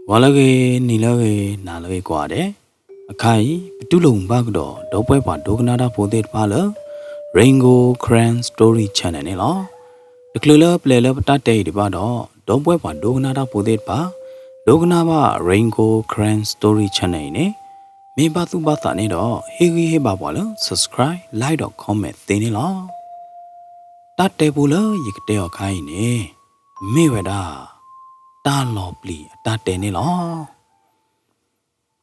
Walage nilage nalage kwade. Akai pitulung bagdo dopwe pa dognada podet pala Rainbow Cran Story Channel ne lo. Deklula plela patate di ba do dopwe pa dognada podet pa dognaba Rainbow Cran Story Channel ne. Me ba tu ba ta ne do hegi he ba bwala subscribe like dot comment te ne lo. Tate pula yikte akai ne. Me weda ta lo pli ta te ne lo.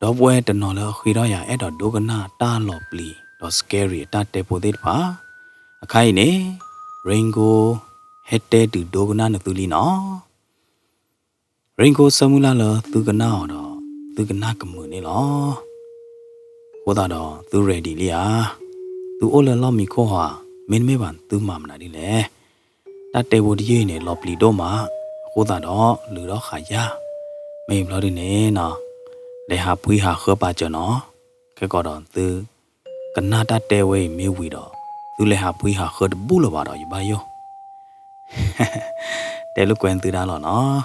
Dog way the nola hiroya at a dogana ta lopli, do scary tate podit pa. A kaine, Ringo, hete to dogana natulino. Ringo samula tugana, tuganakamunil. Wodado, tu ready lia. Tu all allow me koha, min me van tu mamma dile. Tate would yin a lopli doma, wodado, ludo haya. May bloody na. Để hạ quý hạ khớp bà cho nó cái gọi đó từ cần nát đã đeo về miêu quỷ đó từ để hạ quý hạ khớp bù lô bà đó như bao nhiêu để lúc quen từ đó là nó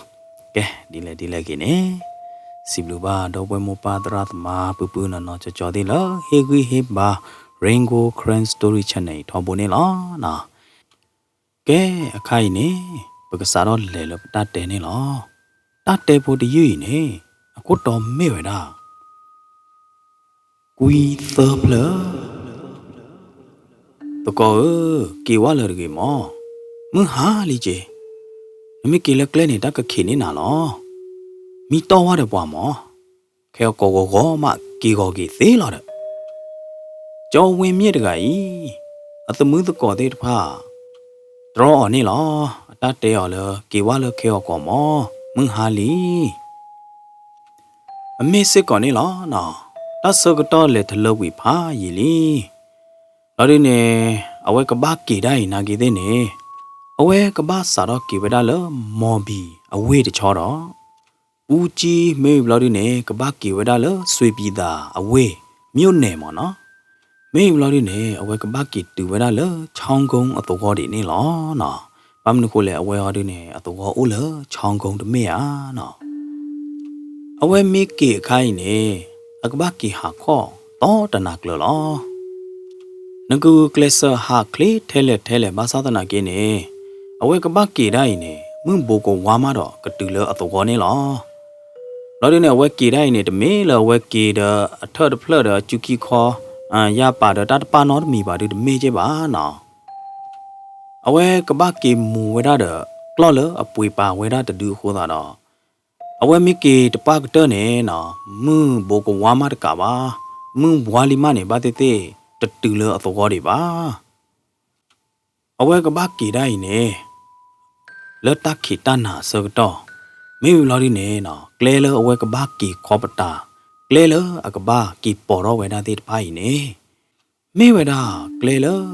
cái đi lại cái này xịp lù bà đâu quên một bà ra mà bự nó cho đi lỡ he ghi he bà Rainbow Cran Story Channel thọ bố này nó nè cái khai này bữa cái sao đó lệ lập đã đeo này nó đã đeo bố đi dưới này cốt đó mê vậy đó quy tơ lỡ tôi có kỳ quá là cái mò mưa há li chứ mấy kỳ lắc lên này đã cái khí nào nó mi to quá được quả mò khéo có mà kỳ có cái thế là được cho quên miết được cái à tôi mới tôi có thế pha rõ này lo đã để là kỳ quá là khéo có mò mưa há li mấy sẽ còn này lo nọ đã sơ cái to lệ thật lâu bị phá gì li ở đây nè ở đây cái bác kỳ đây na cái đây nè ở đây cái bác sao đó kỳ về đó lỡ mò bì ở đây để cho đó uchi mấy ở đây nè cái bác kỳ về đó lỡ suy bì da ở đây miêu nè mà nó mấy ở đây nè ở đây cái bác kỳ từ về đó lỡ chong công ở tổ gò đi nè lo nọ bám nó cô lệ ở đây nè ở tổ gò u lỡ chong công được mấy à nọ ở đây mấy kỳ khai nè ở cái bác kỳ hạ kho to đàn nạc lỡ lo nó cứ klesa hạ kli thele ba sao đàn nạc kia nè ở đây cái bác kỳ đây nè mương bồ cổ hoa mà đó cái từ lỡ ở tổ gò nè lo đó đi nè ở đây kỳ đây nè tụi mấy là ở đây kỳ đó thơ được phơi đó chú kỳ kho ya bà đó đã ba nó mì bà được mấy chứ bà nọ ở đây cái bác kỳ mù với đó đó lo lỡ ở bụi bà với đó được đưa khu đó ở đây mấy cái tập ba cái này nọ mưa bồ câu hoa mà cả ba mưa hoa lima này ba tê trật tự lỡ tổ gò đi ba ở đây cái bác kỳ đây nè lỡ ta khi ta nà sơ cái đó mấy lo đi nè nọ lỡ lỡ ở đây cái bác kỳ khó bắt ta lỡ lỡ ở cái bác kỳ bỏ ra vậy đó tê phải nè mấy vậy đó lỡ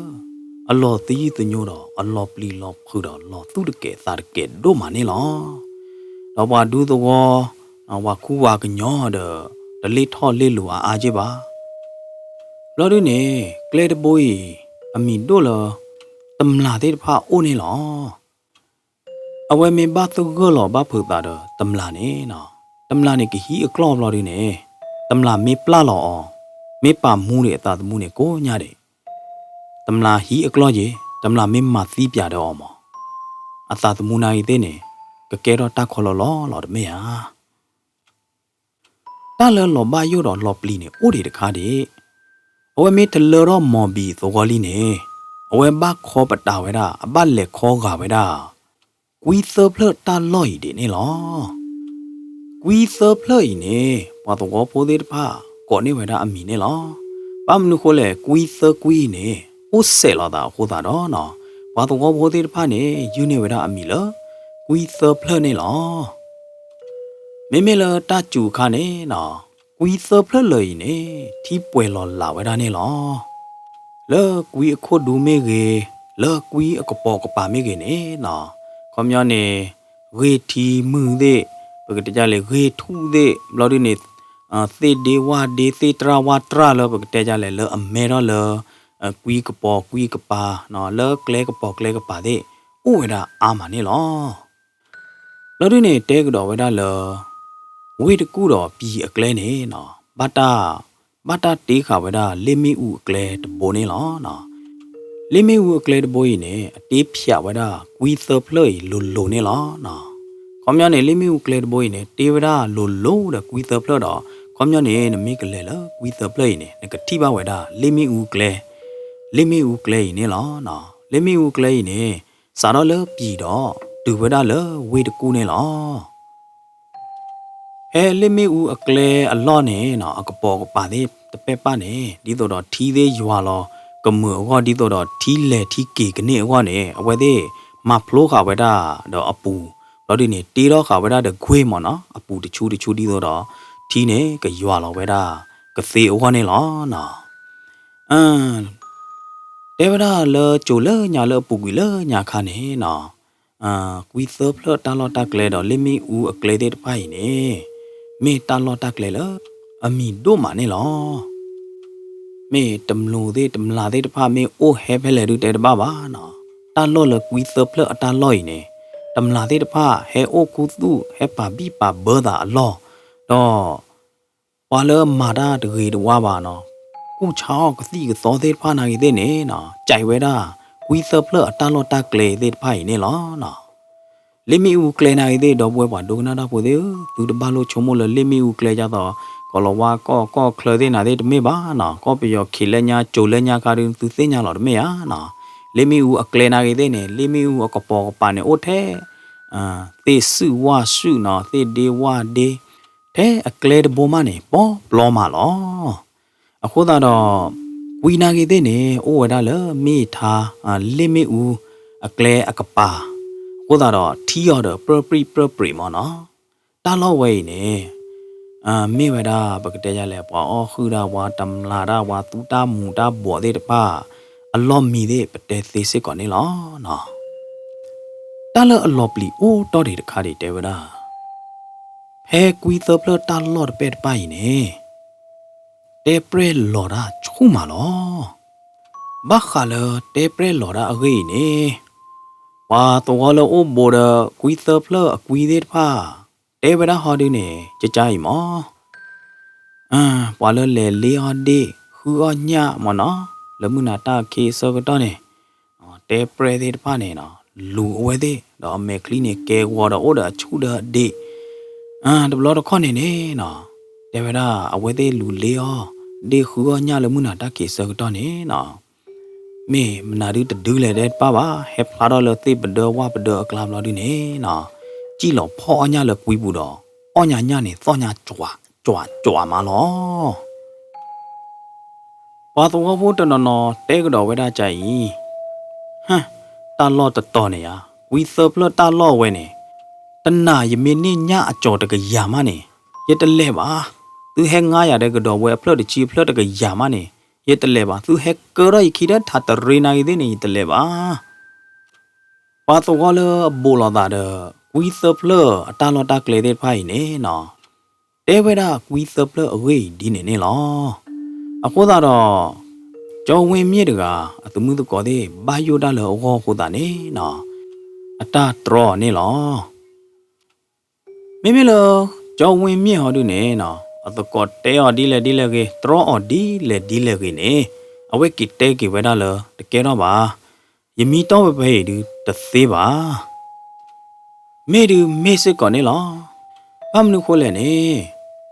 Allah tí từ nhau đó Allah pli lo khử đó lo tu được kể ta được kể đố mà nè lo đó bà đu tôi có bà khu bà cái nhỏ đó đã lấy thọ lấy lúa à chứ bà đó đấy nè cái đó bôi mình đó là tâm là thế pha ôn này lo ở ngoài mình bắt tôi gỡ lo bắt phượt ta đó tâm là nè nó tâm là nè cái hí ở club lo đấy nè tâm là mình pla lo mình pa mua để ta mua để cố nhà đấy tâm là hí ở club gì tâm là mình mà tiếp nhà đó mà à ta mua này thế nè cái đó ta khó lo được mấy à ta lỡ lo bao nhiêu đó lo pli này ô đi được khá đi ôi mấy thằng lỡ đó mò bì tôi gọi đi nè ôi bác khó bắt đầu vậy đó bác lệ khó gà vậy đó quý sơ plơ ta loi đi nè lo quý sơ plơ nè mà tôi có phố đi pa có nè vậy đó mình nè lo bám nó khó lệ quý sơ quý nè ô sẽ lo đó khó đó nó mà tôi có phố đi pa nè như nè vậy đó mình lỡ quý sơ plơ này lo mấy là ta chủ khá này nọ quý sơ plơ lời này thì bùi lò lão vậy đó này lo lỡ quý khô đủ mê ghê lỡ quý ở cái bà mê ghê này nọ còn nhau này ghê thì mừng đấy bởi cái này ghê thu đấy lo đi này tê đê tê tra lỡ bởi cái này lỡ mê đó lỡ quý cái bà nọ lỡ cái bà đấy ôi đó mà này lo đó đi này té cái đó vậy đó là ဝေးတကူတော့ပြီးအကလဲနေနော်ဘာတာတေးခါဝဒါလေမီဦးအကလဲတဘိုးနေလောနော်လေမီဦးအကလဲတဘိုးရင်အတေးဖြတ်ဝဒါကွီသပလွေလိုနေလောနော်ခေါမျောနေလေမီဦးကလဲတဘိုးရင်တေဝဒါလိုတဲ့ကွီသပလွတော့ခေါမျောနေနမိကလဲလကွီသပလွေနေကတိပါဝဒါလေမီဦးကလဲနေလောနော်လေမီဦးကလဲနေစာတော့လပြီးတော့ဒူဝဒါလဝေးတကူနေလောလေမီဦးအကလဲအလော့နေနော်အကပေါ်ကပါသေးတပက်ပါနေဒီတော့ထီးသေးရွာလောကမှုအခေါ်ဒီတော့ထီးလေထီးကေကနေအခေါ်နေအဝဲသေးမဖလိုခါဝဒါတော့အပူတော့ဒီနေတီတော့ခါဝဒါတခွေးမနော်အပူတချူဒီတော့ထီးနေကရွာလောဝဒါကသေးအခေါ်နေလောနော်တေဝဒါလချိုလညာလပူကွီလညာခါနေနော်ကွီသပလတာလော်တာကလေတော့လေမီဦးအကလေတဲ့ဖိုင်နေမေတာလော်တာကလေလအမီတို့မနေလောမေတမလူသေးတမလာသေးတဖမေအိုဟဲဖဲလေဒူတဲ့တပါနော်တာလော်လကွီသပလအတာလော်နေတမလာသေးတဖဟဲအိုကူသူဟဲပါဘီပါဘောဒါအလောတော့ဝါလမာဒါတရေတဝါပါနော်กูชาวกติกသောသေးဖာနာရီတဲ့နေနော်ကြိုက်ဝဲတာကွီသပလအတာလော်တာကလေတဲ့ဖိုင်နေလောနော်လေမီဦးကလေနာရီတဲ့တော့ပွဲပါဒုကနာတာပိုသေးသူတပါလို့ချုံမလို့လေမီဦးကလေကြတော့ကောလဝါကောခလတဲ့နာတဲ့တမေပါနော်ကောပယောခေလညာဂျိုလညာကာရင်သူသိညာလို့တမေဟာနော်လေမီဦးအကလေနာရီတဲ့နေလေမီဦးအကပေါ်ပါနေအိုထဲသေစုဝါစုနော်သေဒေဝဒေတဲ့အကလေတဘောမနေပေါ်ဘလောမလောအခုတော့ဝီနာကြီးတဲ့နေအိုဝဒါလမိထားလိမီဦးအကလဲအကပါအခုတော့ထီရတော့ပပရီမနော်တာလောဝဲနေမိဝဒါပကတဲ့ရလဲပေါ့ခူဒါဝါတမ်လာဒါဝါတူတာမူတာဘောတဲ့တပါအလောမီတဲ့ပတဲ့သေးစစ်ကောနေလောနော်တာလအလောပလီအိုတော်ဒီတခါဒီတဲဝဒါဖဲကွီသပလတာလော့ပဲ့ပိုင်နေတေပရလော်ရာချုံမာလောဘာခါလတေပရလော်ရာအဂိနေဝါတော်လောအိုဘော်ဒါကွီသပလအကွီသေးဖာတေဝဒါဟော်ဒီနေကြကြိုင်မောပွာလလေလီဟော်ဒီခူအညမနော်လမှုနာတာခေစောကတော့နေတေပရသေးဖာနေနော်လူအဝဲသေးတော့အမေကလီနေကဲဝါတော့အိုဒါချူဒါဒီတဘလောတော့ခေါနေနေနော်တေဝဒါအဝဲသေးလူလေးရောဒီခူကညလမှုနာတကေစကတော့နေနော်မေမနာရီတဒူးလေတဲ့ပါဟက်ဖလာတော့လသိပဒေဝပဒေကလမ်လော်ဒီနေနော်ကြည့်လို့ဖောညလကွီးဘူးတော့အောညာညနေသောညာကြွားမလောဘာတော်ဖို့တနော်တဲကတော့ဝဲတာကြိုင်တာလော့တော်နေရဝီဆပ်လတာလော့ဝဲနေတနာယမင်းညအကြော်တကရာမနေရတလဲပါသူဟဲ900တဲ့ကတော့ဝဲဖလော့တချီဖလော့တကရာမနေရတလဲပါသူဟဲကရိုက်ခိတဲ့ထာတရေနိုင်တဲ့နေတလဲပါပါတော့လဘောလာတာကွီသပလအတာလော်တာကလေတဲ့ဖိုင်နေနော်တဲဝဲတာကွီသပလအဝေးဒီနေလောအခုတော့ကျော်ဝင်မြစ်တကအတမှုတကောတဲ့ဘာယိုတာလောဟောခုတာနေနော်အတာတရောနေလောမေလောကျော်ဝင်မြစ်ဟောတူနေနော်အတကောတဲော်ဒီလေကေတရောအော်ဒီလေကေနေအဝဲကိတဲကေဝဲတာလောတကယ်တော့ပါယမီတော့ပဲဒီတသေးပါမေဒူမေစစ်ကောနေလောဘာမနုခိုးလဲနေ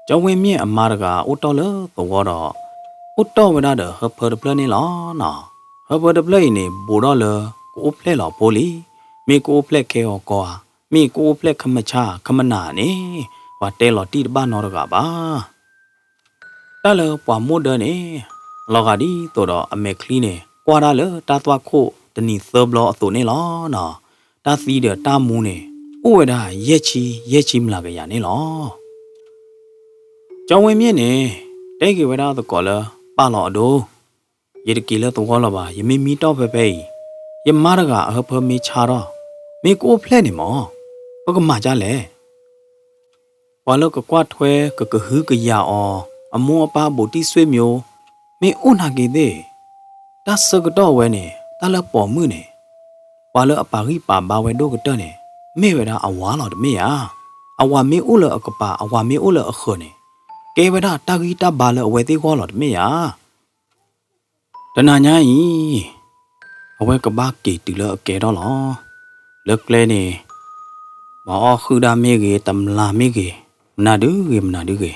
ကျော်ဝင်မြင့်အမားတကအိုတော်လောဘောတော့အိုတော်ဝဒတော့ဟဖ်ပလနေလောနော်ဟဖ်ပလနေဘူတော့လကိုဖလက်လောပိုလီမေကိုဖလက်ခဲဟောကောမေကိုဖလက်ခမချခမနာနေဝတဲလောတီတဘာနော်တကပါတလောပွားမို့တယ်နေလောကဒီတော့အမေကလီနေကွာတာလတာသွားခို့တနီသဘလောအတူနေလောနော်တာသီးတယ်တာမူးနေဥဝဒရက်ချီမလာကြရနေလောကျောင်းဝင်မြင့်နေတဲကေဝဒသကောလပါလောအဒိုရေတကီလသကောလပါယမီမီတော့ပဲယမရကအဟဖမီချာတော့မေကိုဖလက်နေမောပကမကြလဲဝါလကကွာထွဲကဟឺကရအောအမောအပါဘူတိဆွေမျိုးမေဥနာကေတဲ့တဆကတော့ဝဲနေတာလပေါ်မှုနေဝါလအပါရိပါဘာဝဲတို့ကတော့နေမေဝဲတာအဝါလော်တမေယာ wa me u le akapa wa me u le akhone ke weda ta gi ta ba le we ti kho lo me ya tana nya yi awe ka ba ki ti le ke do lo le kle ni ma khu da me ge tam la me ge na du ge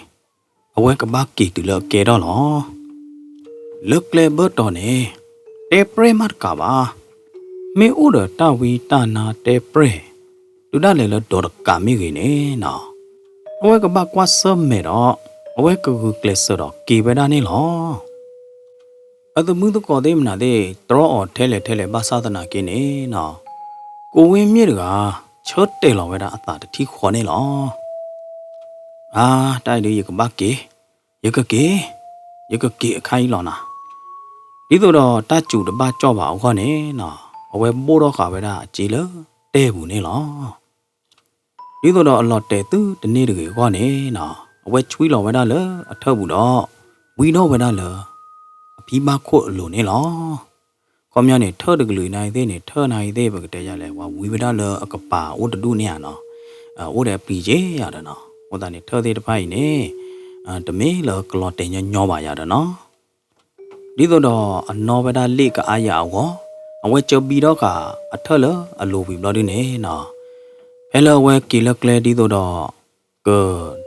awe ka ba ki ti le ke do lo le kle bo to ne te pre mat ka ba me u de ta wi ta na te pre tu da le do ka me ge ne na awe ka ba kwa so me do awe ka gu kle so do ki we da ne lo at the mood ko de na de draw or tele ba sa da na ke ne naကိုဝင်းမြစ်ကချော့တဲလောဝဲတာအသာတတိခေါ်နေလောတိုက်လေရကဘာကေရကကေအခိုင်လောနာဒီတော့တကျူတပါကြော့ပါအောင်ခေါ်နေနော်အဝဲပိုးတော့ခါပဲတာအကြည်လတဲဘူးနေလောဒီတော့အလော့တဲသူတနေ့တကယ်ခေါ်နေနော်အဝဲချွေးလောဝဲတာလေအထောက်ဘူးတော့ဝီတော့ဝဲတာလေအပြီးမခုတ်လို့နေလောကောင်းမြနေထော့တကလူနိုင်သေးနေထော့နိုင်သေးပဲတဲ့ရလဲဝဝီဝဒလအကပါဝတတူနေရနော်အိုးတယ်ပီကျေရတယ်နော်ဟိုတနေထော့သေးတဖိုင်နေတမေးလကလော့တင်ညောပါရတယ်နော်ဒီတော့အနော်ဝဒလိကအားရအောင်အဝဲချပီတော့ကအထော့လအလိုပြီဘလို့ဒီနေနော်ဟဲလဝဲကီလကလေဒီတော့က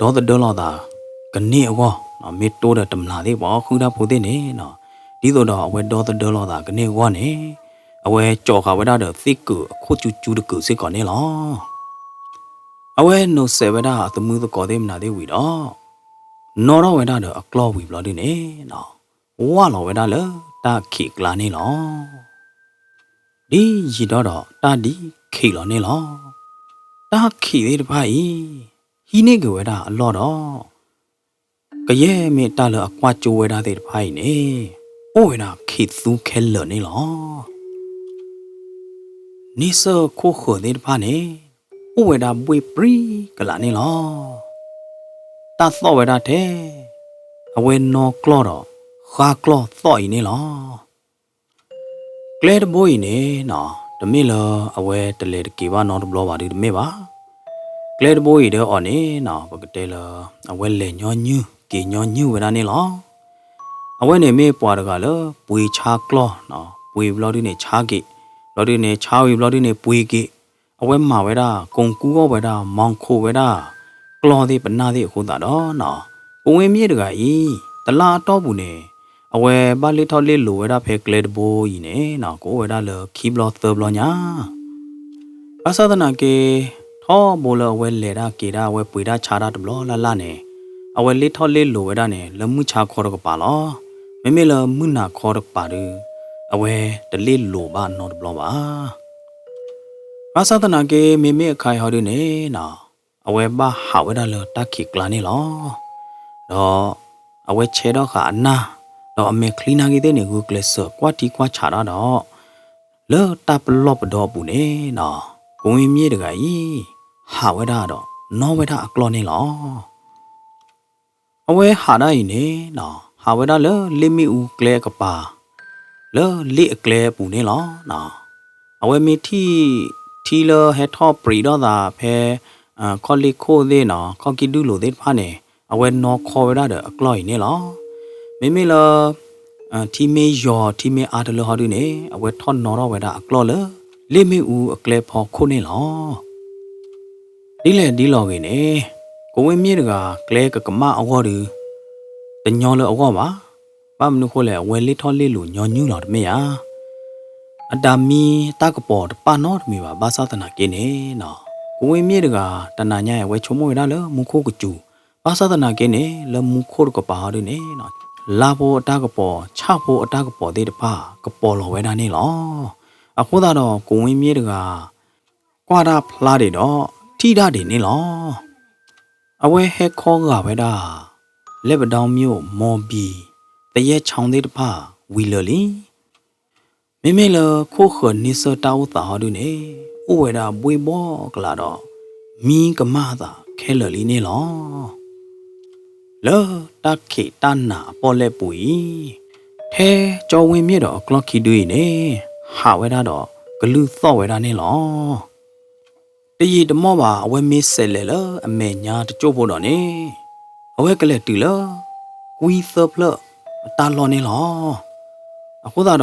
တော့ဒေါ်လာတာကနေအောနော်မေတိုးတဲ့တမလာသေးပေါ့ခုတာဖို့သေးနေနော်ဒီတော့အဝဲဒေါ်လာတာကနေဝါနေအဝဲကြော်ခါဝဲတာတဲ့သိကူအခုကျူတကူစစ်ကောနေလောအဝဲနိုဆေဝဲတာအမှုကောသေးမနာသေးဝီတော့နော်တော့ဝဲတာတဲ့အကလောဝီဘလို့ဒီနေနော်ဝါလောဝဲတာလေတာခိကလာနေလောဒီရီတော့တာဒီခိလောနေလောတာခိသေးတဖိုင်ဟီနေကဝဲတာအလော့တော့ကရဲမေတာလေအကွာကျိုးဝဲတာသေးတဖိုင်နေအိုဝဲတာခိသူခဲလနေလောနိစခိုခိုသေးတဖာနေအိုဝဲတာဘွေပရီကလာနေလောတာသောဝဲတာတဲ့အဝဲနော်ကလောတော့ခါကလောသော့ဤနေလောကလဲတဘိုးဤနေနော်တမေလအဝဲတလေတကေပါနော်တဘလောပါဒီတမေပါကလဲတဘိုးဤတဲ့အော်နေနော်ဘကတဲလအဝဲလေညောညူကေညောညူဝဲတာနေလောအဝဲနေမေပွားတကလပွေချာကလောနော်ပွေဘလော်ဒီနေချာကေဘလော်ဒီနေချာဝီဘလော်ဒီနေပွေကေအဝဲမှာဝဲတာကုံကူဝဲတာမောင်ခိုဝဲတာကလောသေးပနာသေးအခုတာတော့နော်ပုံဝင်းမြေတကဤတလာတော့ဘူးနေအဝဲပါလေးထော်လေးလိုဝဲတာဖဲကလေတဘိုးဤနေနော်ကိုဝဲတာလခီဘလော့သဘလော့ညာအသဒနာကေထောဘိုလဝဲလေတာကေတာဝဲပွေတာချာတာတဘလော့လာနေအဝဲလေးထော်လေးလိုဝဲတာနေလမှုချာခေါ်တော့ကပါလောမေမေလမှုနာခေါ်တော့ပါရအဝဲတလေးလိုပါနော်ဘလောပါဘာသာတနာကေမေမေအခိုင်ဟော်ဒီနေနော်အဝဲပါဟာဝဲတာလတခိကလာနေလောတော့အဝဲချေတော့ခါအနာတော့အမေကလီနာကြီးတဲ့နေကိုကလစ်ကွာတီကွာချတာတော့လောတပ်လော့ပတော့ဘူးနေနော်ကိုဝင်မြေတကကြီးဟာဝဲတာတော့နော်ဝဲတာအကလောနေလောအဝဲဟာတာကြီးနေနော်ဟာဝဲတာလေမီဦးကလဲကပါလေအကလဲပူနေလောနော်အဝဲမီထီလဟက်ထော့ပရီတော့တာဖဲခေါ်လီခိုသေးနော်ခေါကီဒူလိုသေးဖာနေအဝဲနော်ခေါ်ဝဲတာတဲ့အကလောနေလောမေမေလာတီမေယောတီမေအာတလဟာဒူနေအဝဲထော့နော်တော့ဝဲတာအကလောလေမီဦးအကလဲဖော်ခိုနေလောဒီလောကိနေကိုဝင်းမြေတကကလဲကကမအဝေါ်တူတညောလအဝေါ်ပါဘာမနုခိုလဲဝဲလေးထောလေးလူညောညူတော်တမေယာအတာမီတကပေါ်ပါနော်တမေပါဘာသာတနာကိနေနော်ကိုဝင်းမြေတကတနာညာရဲ့ဝဲချုံမွေတာလမူခိုကကျူဘာသာတနာကိနေလမူခိုကပါရနေနော်လာဖို့အတာကပေါ်ချဖို့အတာကပေါ်သေးတပါကပေါ်လောဝဲတာနေလောအခုသာတော့ကိုဝင်းမြေတကကွာတာဖလားတွေတော့ထိတာတွေနေလောအဝဲဟဲခေါ်ကဝဲတာလက်ပတောင်မြို့မော်ဘီတရဲချောင်းသေးတဖဝီလလီမေမေလခိုးခနိစတာဝတာဟာဒုနေဥဝဲတာဘွေဘောကလာတော့မီကမသာခဲလလီနေလောလောတခိတနာပေါ်လက်ပူထဲကြော်ဝင်မြတော့ကလော့ခီဒွေနေဟာဝဲတာတော့ဂလူသော့ဝဲတာနေလော တရီတမောပါအဝဲမေးဆက်လေလအမေညာတချို့ဖို့တော့နေအဝဲကလေးတူလကွီသပလတာလော်နေလောအခုတော့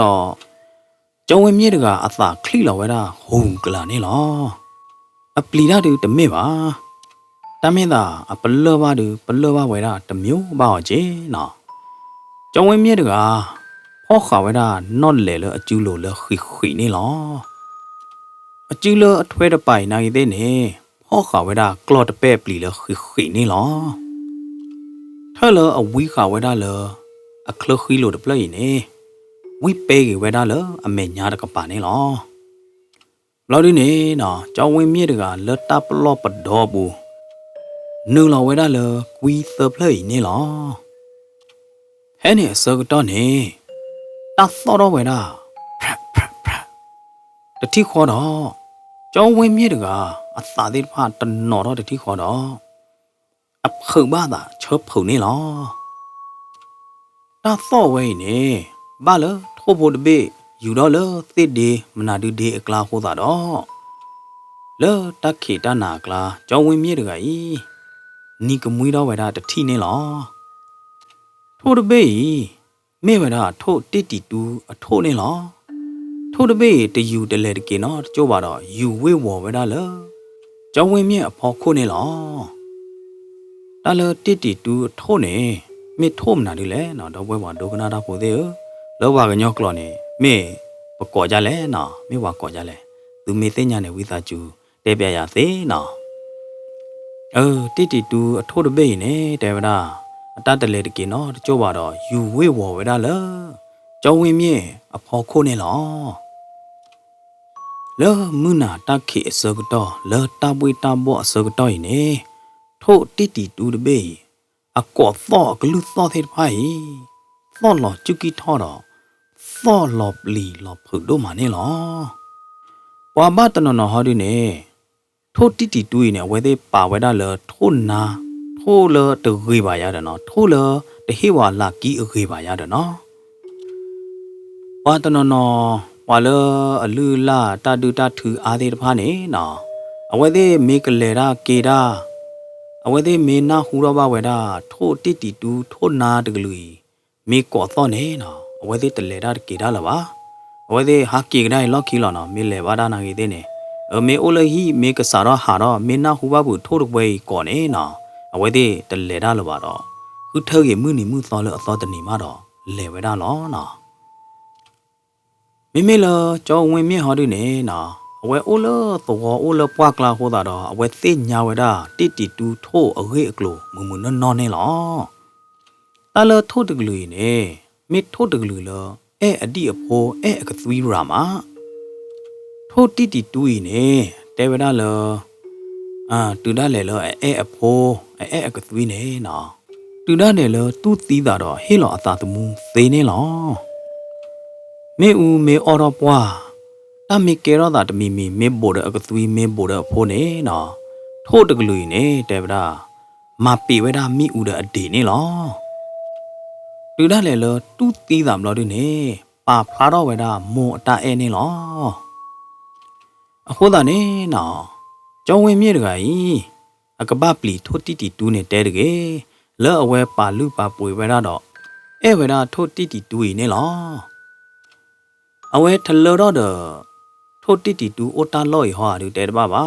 ကျောင်းဝင်းမြေတကအသာခလိလော်ဝဲတာဟုံကလာနေလောအပလီရတူတမေပါတမင်းသာအပလောပါတူပလောပါဝဲတာတမျိုးပါအောင်ချေနော်ကျောင်းဝင်းမြေတကဖောက်ခါဝဲတာနော့လေလအကျူလိုလခိနေလောအကျူလအထွဲတပိုင်နိုင်သေးနေဖောက်ခါဝဲတာကလော့တပဲ့ပလီလခိနေလောထဲလအဝီခါဝဲတာလအခလခိလိုတပလိနေဝိပေကဝဲတာလအမေညာတကပါနေလောလော်ဒီနေနော်ကျောင်းဝင်းမြေတကလတပလော့ပဒောဘူးနူလော်ဝဲတာလကွီသပလိနေလောဟဲ့နေစကတော့နေတာသောတော့ဝဲတာတတိခေါ်တော့ကျောင်းဝင်းမြေတကအသာသေးဖာတနော်တော့တတိခေါ်တော့အဖုံဘာသာချောဖုံနေလောတာသောဝဲနေဘာလထိုးဖို့တပိယူတော့လသစ်ဒီမနာတူဒီအကလာဟိုတာတော့လောတခေတနာကလာကျောင်းဝင်းမြေတကဤနီကမွေးတော့ဝဲတာတတိနေလောထိုးတပိမေဝဒါထို့တိတီတူအထို့နေလောထို့တပိတယူတလဲတကေနော်ကြိုးပါတော့ယူဝေဝော်ဝဲတာလကျောင်းဝင်းမြအဖော်ခုနေလောဒါလတိတီတူအထို့နေမေထို့မနာဒီလဲနော်တော့ဘွဲပါဒုကနာတာပိုသေးလောဘကညောကလောနေမေပကောကြလဲနော်မေဝါကောကြလဲသူမေသိညာနဲ့ဝိသကျူတဲပြရသေးနော်တိတီတူအထို့တပိနေတဲဗဒါအတတလေတကေနော်ကြိုးပါတော့ယူဝေဝော်ဝဲတာလကျောင်းဝင်းမြအဖော်ခိုးနေလောလောမနာတခေအစကတော့လောတပွေတဘောအစကတော့ဤနေထို့တိတီတူတပေအကောသောဂလူသောသေးဖိုင်သောလောကျူကီထောတော့သောလောပလီလောဖုတို့မနေလောပွာဘတနနော်ဟောဒီနေထို့တိတီတူဤနေဝဲသေးပါဝဲတာလောထို့နာထိုးလတဂေးပါရတယ်နော်ထိုးလတဟေဝါလာကီအဂေးပါရတယ်နော်ဝါတနနော်ဝါလအလူလာတတူတထူအားသေးတဖားနေနော်အဝဲသေးမေကလေရာကေတာအဝဲသေးမေနာဟူရောပါဝဲတာထိုးတိတီတူထိုးနာတကလူမေကောသောနေနော်အဝဲသေးတလေရာကေတာလာပါအဝဲသေးဟာကေကတိုင်းလော့ခီလောနော်မေလေဘာဒနာကြီးသေးနေမေအိုလဟီမေကစားတော့ဟာတော့မေနာဟူပါဘူးထိုးတပွဲကောနေနော်အဝဲသေးတလေတာလောပါတော့ခုထောက်ရမှုနေမှုသောလအသောတနေမှာတော့လေဝဲတာလောနော်မိမိလောကျောင်းဝင်မြဟောဒီနေနော်အဝဲအိုလောသောအိုလောပွားကလာဟောတာတော့အဝဲသိညာဝဲတာတိတီတူထို့အဂေအကလိုမူမူနော်နေလောတလထို့တကလူနေမိထို့တကလူလောအဒီအဖိုးအကသီရာမထို့တိတီတူဤနေတဲဝဲတာလောတူဒါလေလောအဖိုးအကသီနေနော်တူဒါနေလောသူသီးတာတော့ဟေလောအသာတမူသေးနေလောမေဦးမေအော်တော့ပွားတမေကေရောတာတမီမီမေဘိုတဲ့အကသီမေဘိုတဲ့အဖိုးနေနော်ထို့တကလူနေတဲဗဒါမပေဝဲတာမိဦးတဲ့အဒေနေလောတူဒါလေလောသူသီးတာမလို့ဒီနေပါဖားတော့ဝဲတာမွန်အတာအဲနေလောအခုတာနေနော်ကျောင်းဝင်မြေတကကြီးအကပပလီထိုတီတီတူးနဲ့တဲတကေလောအဝဲပါလူပါပွေဝဲတာတော့ဝဲတာထိုတီတီတူးနေလောအဝဲထလောတော့ထိုတီတီတူးအိုတာလော့ဟောရတဲ့တပါပါ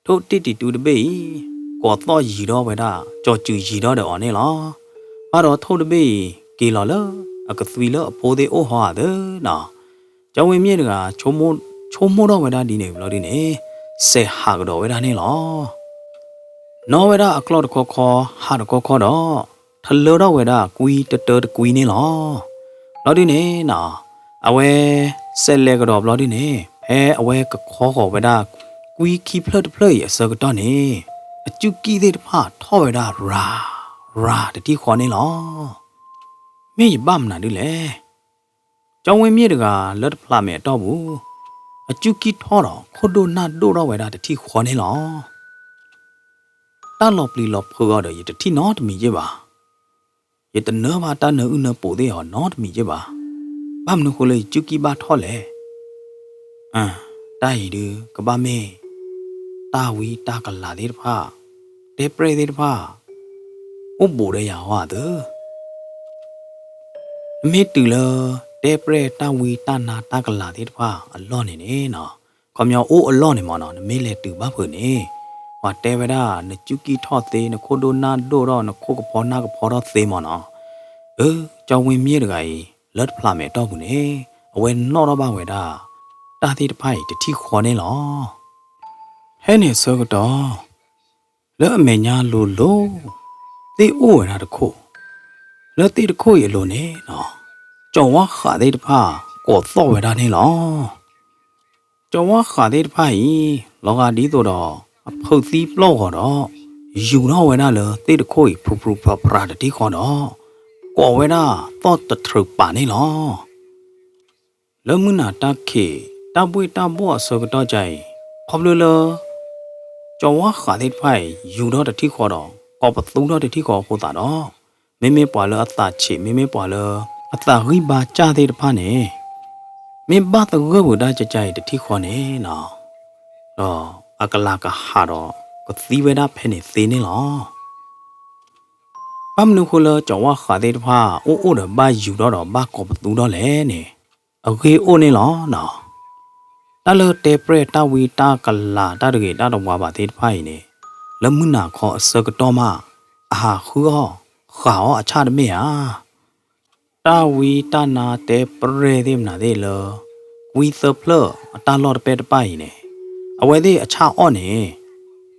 ထိုတီတီတူးတပေကောတော့ရီတော့ဝဲတာကြော်ကျူရီတော့တယ်အော်နေလောဘာတော့ထိုတပေကေလော်လအကသီလောအဖိုးသေးအိုဟောတဲ့နော်ကျောင်းဝင်မြေတကချုံမိုးတော့ဝဲတာဒီနေဘလို့ဒီနေစေဟာကတော့ဝဲတာနေလောနော်ဝဲတာအကလော့တခေါ်ဟာတခေါ်တော့ထလောတော့ဝဲတာကွီတတကွီနေလောဒီနေနော်အဝဲဆက်လေကတော့ဘလို့ဒီနေအဝဲကခေါ်ဝဲတာကွီခီဖလတ်ဖလေအစကတော့နေအကျူကီတဲ့တဖာထောဝဲတာရာတတိခေါ်နေလောမေးပါမနာဒီလေကျောင်းဝင်မြေတကလက်ဖလာမဲ့တော့ဘူးအကျူကီထောတော့ခိုဒိုနာဒိုတော့ဝဲတာတတိခေါ်နေလောတာလော်ပလီလော်ဖောတော့ရတတိနော်တမီကြပါရတနော်ပါတာနော်ဥနော်ပိုသေးဟောနော်တမီကြပါဘာမနခိုလေကျူကီပါထောလေတိုင်ဒီကဘာမေ တာဝီတာကလာတဲ့ဖာတေပရေတဲ့ဖာဥပ္ပူရရဟောတဲ့မိတူလတေပရေတာဝီတာနာတာကလာတဲ့ဖာအလောနေနေနော်ခေါမြောအိုးအလောနေမနော်မေလေတူပါဖွနေဟောတေဝဒနကျူကီထော့သေးနခိုဒိုနာဒိုတော့နခိုကဖောနာကဖောတော့သေးမနော်ကြောင်ဝင်မြေတကကြီးလက်ဖလာမဲတော့ဘူးနေအဝဲနော်တော့ပါဝဲတာတာတိတဖိုက်တတိခေါ်နေလောဟဲ့နေစောကတော့လက်အမေညာလိုသေအိုးရတာတခုလက်တိတခုရလို့နေနော်ကြောင်ဝါခါတဲ့တဖာကိုတော့ဝဲတာနေလောကြောင်ဝါခါတဲ့တဖာကြီးလောကဒီတော့အဖုတ်သီးပလော့တော့ယူတော့ဝဲတာလေတိတခုဖူဖူဖပရာတတိခေါ်တော့ကိုဝဲတာတော့တထရပါနေလောလမနာတခေတပွေတဘောဆောကတော့ကြိုင်ခေါပလကျော်ဝါခါတဲ့ဖိုင်ယူတော့တတိခေါ်တော့ကောပသုံးတော့တတိခေါ်ဟိုတာတော့မေမေပွာလအတာချေမေမေပွာလအတာရိပါကြတဲ့တဖာနေမေဘတ်တဝဝဒါကြကြတတိခေါ်နေနော်တော့အကလာကဟာတော့ကတိဝဲတာဖဲနေသေးနေလောပမ်နုခလကျော်ဝါခါတဲ့တဖာအိုးတော့ဘာယူတော့ဘာကောပသူတော့လဲနေအခေအိုးနေလောနော်တလတေပရတာဝီတာကလာတာတကေတာတော့ဝါပါသေးတဖိုင်နေလမနာခေါ်အစကတော့မအာခူဟောခါဟောအချတမေဟာတာဝီတာနာတေပရေဒီမနာသေးလောဝီသပလအတာလော့ပဲတပိုင်နေအဝဲသေးအချအော့နေ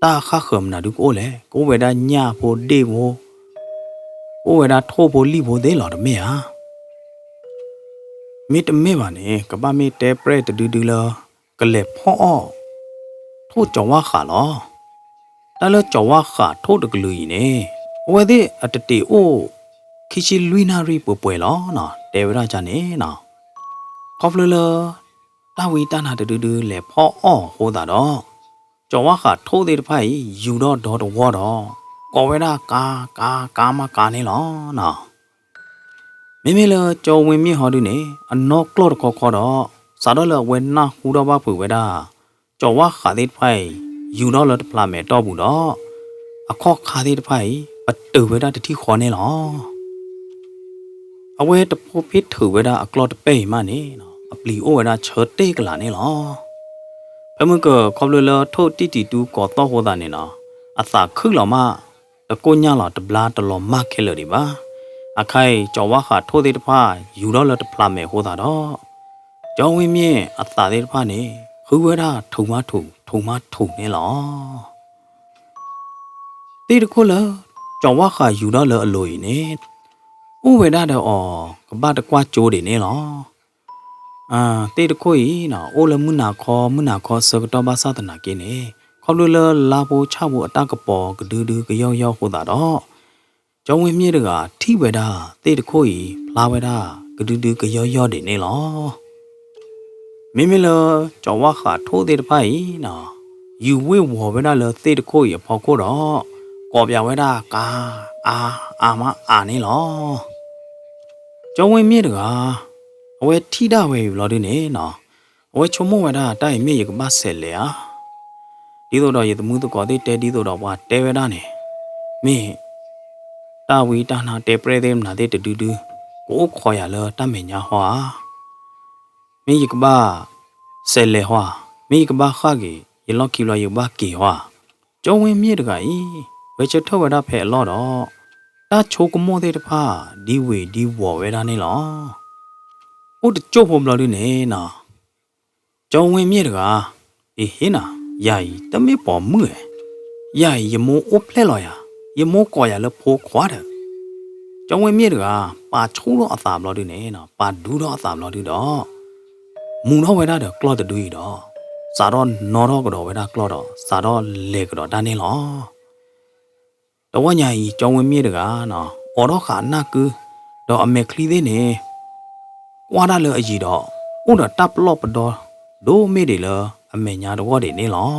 တာခါခမနာဒုကိုလေကိုဝဲတာညာဖို့ဒေဖို့ကိုဝဲတာထိုးဖို့လိဖို့သေးလော်တမေဟာမိတမေပါနေကပမေတေပရတဒူလကလေဖောထို့ကြောဝါခါလောတလကြောဝါခါထို့တကလူကြီးနေဝဲသေးအတတေအိုခိရှိလွိနာရီပပွဲလောနော်တေဝရကြနေနော်ခေါဖလလတာဝီတနာတဒူလေဖောဟိုတာတော့ကြောဝါခါထို့သေးတဖိုင်ယူတော့တော်တော်တော့ကောဝဲတာကာမကာနေလောနော်မိမိလကြောဝင်မြဟော်ဒီနေအနော့ကလော့ခေါ်တော့စားတော့လဝဲနာဟူတော့ပါဖွေဝဲတာကြောဝါခါသေးဖိုင်ယူတော့လတဖလာမဲတော့ဘူးတော့အခေါ်ခါသေးဖိုင်ပတူဝဲတာတတိခေါ်နေလောအဝဲတဖို့ဖိထူဝဲတာအကလော့တပဲ့မနေနော်အပလီအိုဝဲတာချောတေးကလာနေလောဖမကခေါပလလထို့တီတီတူကောတော့ဟောတာနေနော်အသာခုလောမတကိုညာလောတဘလာတလောမခဲလဒီပါအခိုင်ကြောဝါခါထိုးသေးတဖာယူတော့လတဖလာမဲဟောတာတော့ကြောင်းဝင်းမြင့်အသာသေးတဖာနေဟူဝဲတာထုံမထုံနေလောတေတခုလကြောဝါခါယူတော့လအလိုရနေဥဝဲတာတော့ကပတကွာကျိုးတယ်နေလောတေတခုဤနော်အိုလမနာခေါ်စကတော့ဘာသာတနာကင်းနေခေါပလလာဖို့ချဖို့အတကပေါ်ကဒူးကရောက်ဟိုတာတော့ကျောင်းဝင်မြေတကထိဝဲတာတေတခိုးဤဖလာဝဲတာကဒူးကရောတယ်နေလောမိမိလကျော်ဝါခါထိုးတေတဖိုင်နော်ယူဝဲဝော်ဝဲတာလတေတခိုးဤဖောက်ခိုးတော့ကောပြဝဲတာကာအာမအာနေလောကျောင်းဝင်မြေတကအဝဲထိတာဝဲလော်ဒီနေနော်အဝဲချုံမဝဲတာတိုင်မြေရကမဆက်လေဟာဒီတော့ရတမှုတကောတေတဲဒီတော့ဝါတဲဝဲတာနေမင်းတာဝီတာနာတေပရဒေမနာတေတူကိုခေါ်ရလတမညာဟွာမိကဘာဆဲလေဟွာမိကဘာခါကြီးရလော့ကီလောယဘာကီဟွာကျုံဝင်မြေတကဤဝေချထောဝဒဖဲလော့တော့တာချိုကမောတဲ့တဖာဒီဝေဒီဝော်ဝဲတာနေလောဟုတ်ကြုတ်ဖို့မလို့နေနော်ကျုံဝင်မြေတကအေးဟင်းနာယာယီတမေပေါ်မှုယာယီရမိုးအိုဖလဲလော်ယာရမိုးကော်ရလဖိုးခွာတယ်ကျောင်းဝင်မြေတကပါချိုးတော့အသာမလို့ဒီနေနော်ပါဒူးတော့အသာမလို့ဒီတော့မူတော့ဝဲတာတော့ကလော့တဒူးရီတော့စာတော့နော်တော့ကတော့ဝဲတာကလော့တော့စာတော့လေကတော့ဒါနေလောတော့ဝညာကြီးကျောင်းဝင်မြေတကနော်အော်တော့ခါနာကူတော့အမေကလီသေးနေကွာတာလေအကြီးတော့ဦးတော့တပ်လော့ပတော့ဒိုမေတွေလေအမေညာတော့တွေနေလော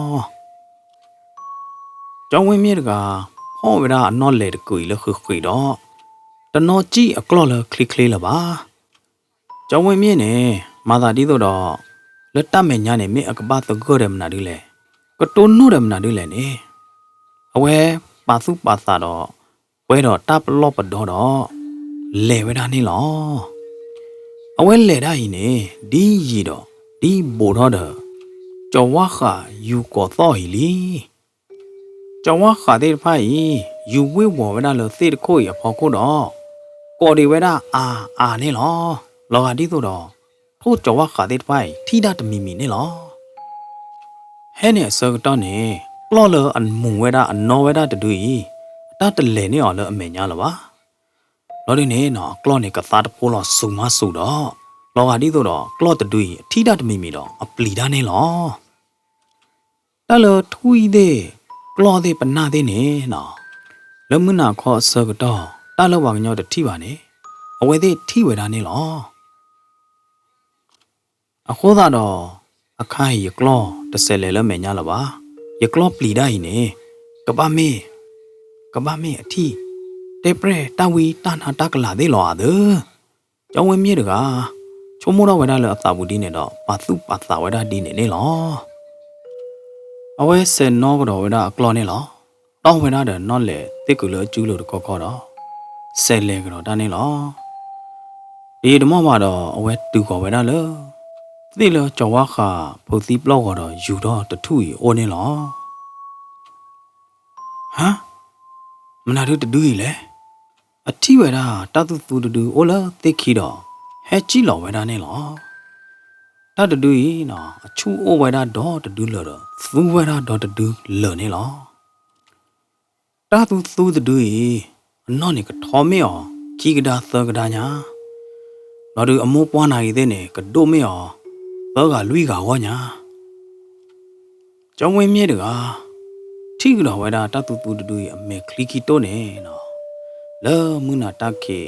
ကျောင်းဝင်မြေတကဟောဝဲတာနော့လေတကူလေခွေတော့တနော်ကြည့်အကလော့လေခလီကလေးလပါကျောင်းဝင်မြေနေမာသာတီးတော့လက်တမဲညာနေမေအကပတ်တကောရမနာဒီလေ ก็ตัวนู้ดมันน่าดูเลยนี่เอาไว้ปาสุปาสาดอไว้ดอตับลอบดอดอเล่ไว้ด้านนี่หรอเอาไว้เล่ได้นี่ดียีดอดีโบดอเดอจว่าข้าอยู่ก่อต่อยลีจว่าข้าได้ไพ่อยู่วิวไว้ด้านเลยสิโคยพอโคดอกอดีไว้ด้านี่หรอรอดีตัวดอพูดจว่าข้าได้ไพ่ที่ด้าตมีนี่หรอเฮ้เนี่ยเสกตอนนี้กล้อเลยอันมุงไว้ด้าอันนอไว้ด้าจะดูอีด้าตะเลนี่อ๋อเลยอเมญาหรอวะแล้วทีนี้เนาะกล้อเนี่ยก็ตาตะโพลสูมาสูดอรอดีตัวดอกล้อตะดูอีที่ด้าตมีดออปลีด้านี่หรอด้าเลยทุยเดกล้อเดปนาเดเนี่ยเนาะแล้วมึงน่ะขอเสกตอด้าเลยว่าเงาจะที่บ้านเนี่ยเอาไว้เดที่ไว้ด้านี่หรออะโคตาดออะคายยกล้อตะเซเลแล้วแม่ญาละวะยกล้อปลีได้เนี่ยกะบ้าเมอที่เตเปรตาวีตานาตากลาเดหรอเด้อเจ้าเวมีเด้อชมโมราเวดาเลยอัตตาบุดีเนี่ยดอกปาตุปัตตาเวดาดีเนี่ยหรอเอาไว้เซนนอกดอเวดากลอเนี่ยหรอต้องเวดาเด้อนอนเลยติกุเลจูโลดก็ดอเซเลกดอดาเนี่ยหรอดีดมอมาดอเอาไว้ตูก็เวดาเลยติเลจว่าค่ะพุติบล็อกก็ดออยู่ดอตะถุยโอเนี่ยหรอฮะมันน่าดูตะดูอีแลအထီဝဲတာတတ်သူတူအိုလာသိခီတော့ဟဲကြီးလောဝဲတာနဲ့လောတတ်တူဤနော်အချူအိုဝဲတာတော့တူလောတော့သူဝဲတာတော့တူလောနဲ့လောတတ်သူတူဤအနော်နေကထောမေော်ခီကဒါသကဒါညာနော်တူအမိုးပွားနိုင်တဲ့နေကဒိုမေော်ဘောကလွီကဝညာကျောင်းဝင်းမြဲတကထီကတော့ဝဲတာတတ်သူတူဤအမေခလီကီတိုနေနော်လဲမုနာတခေ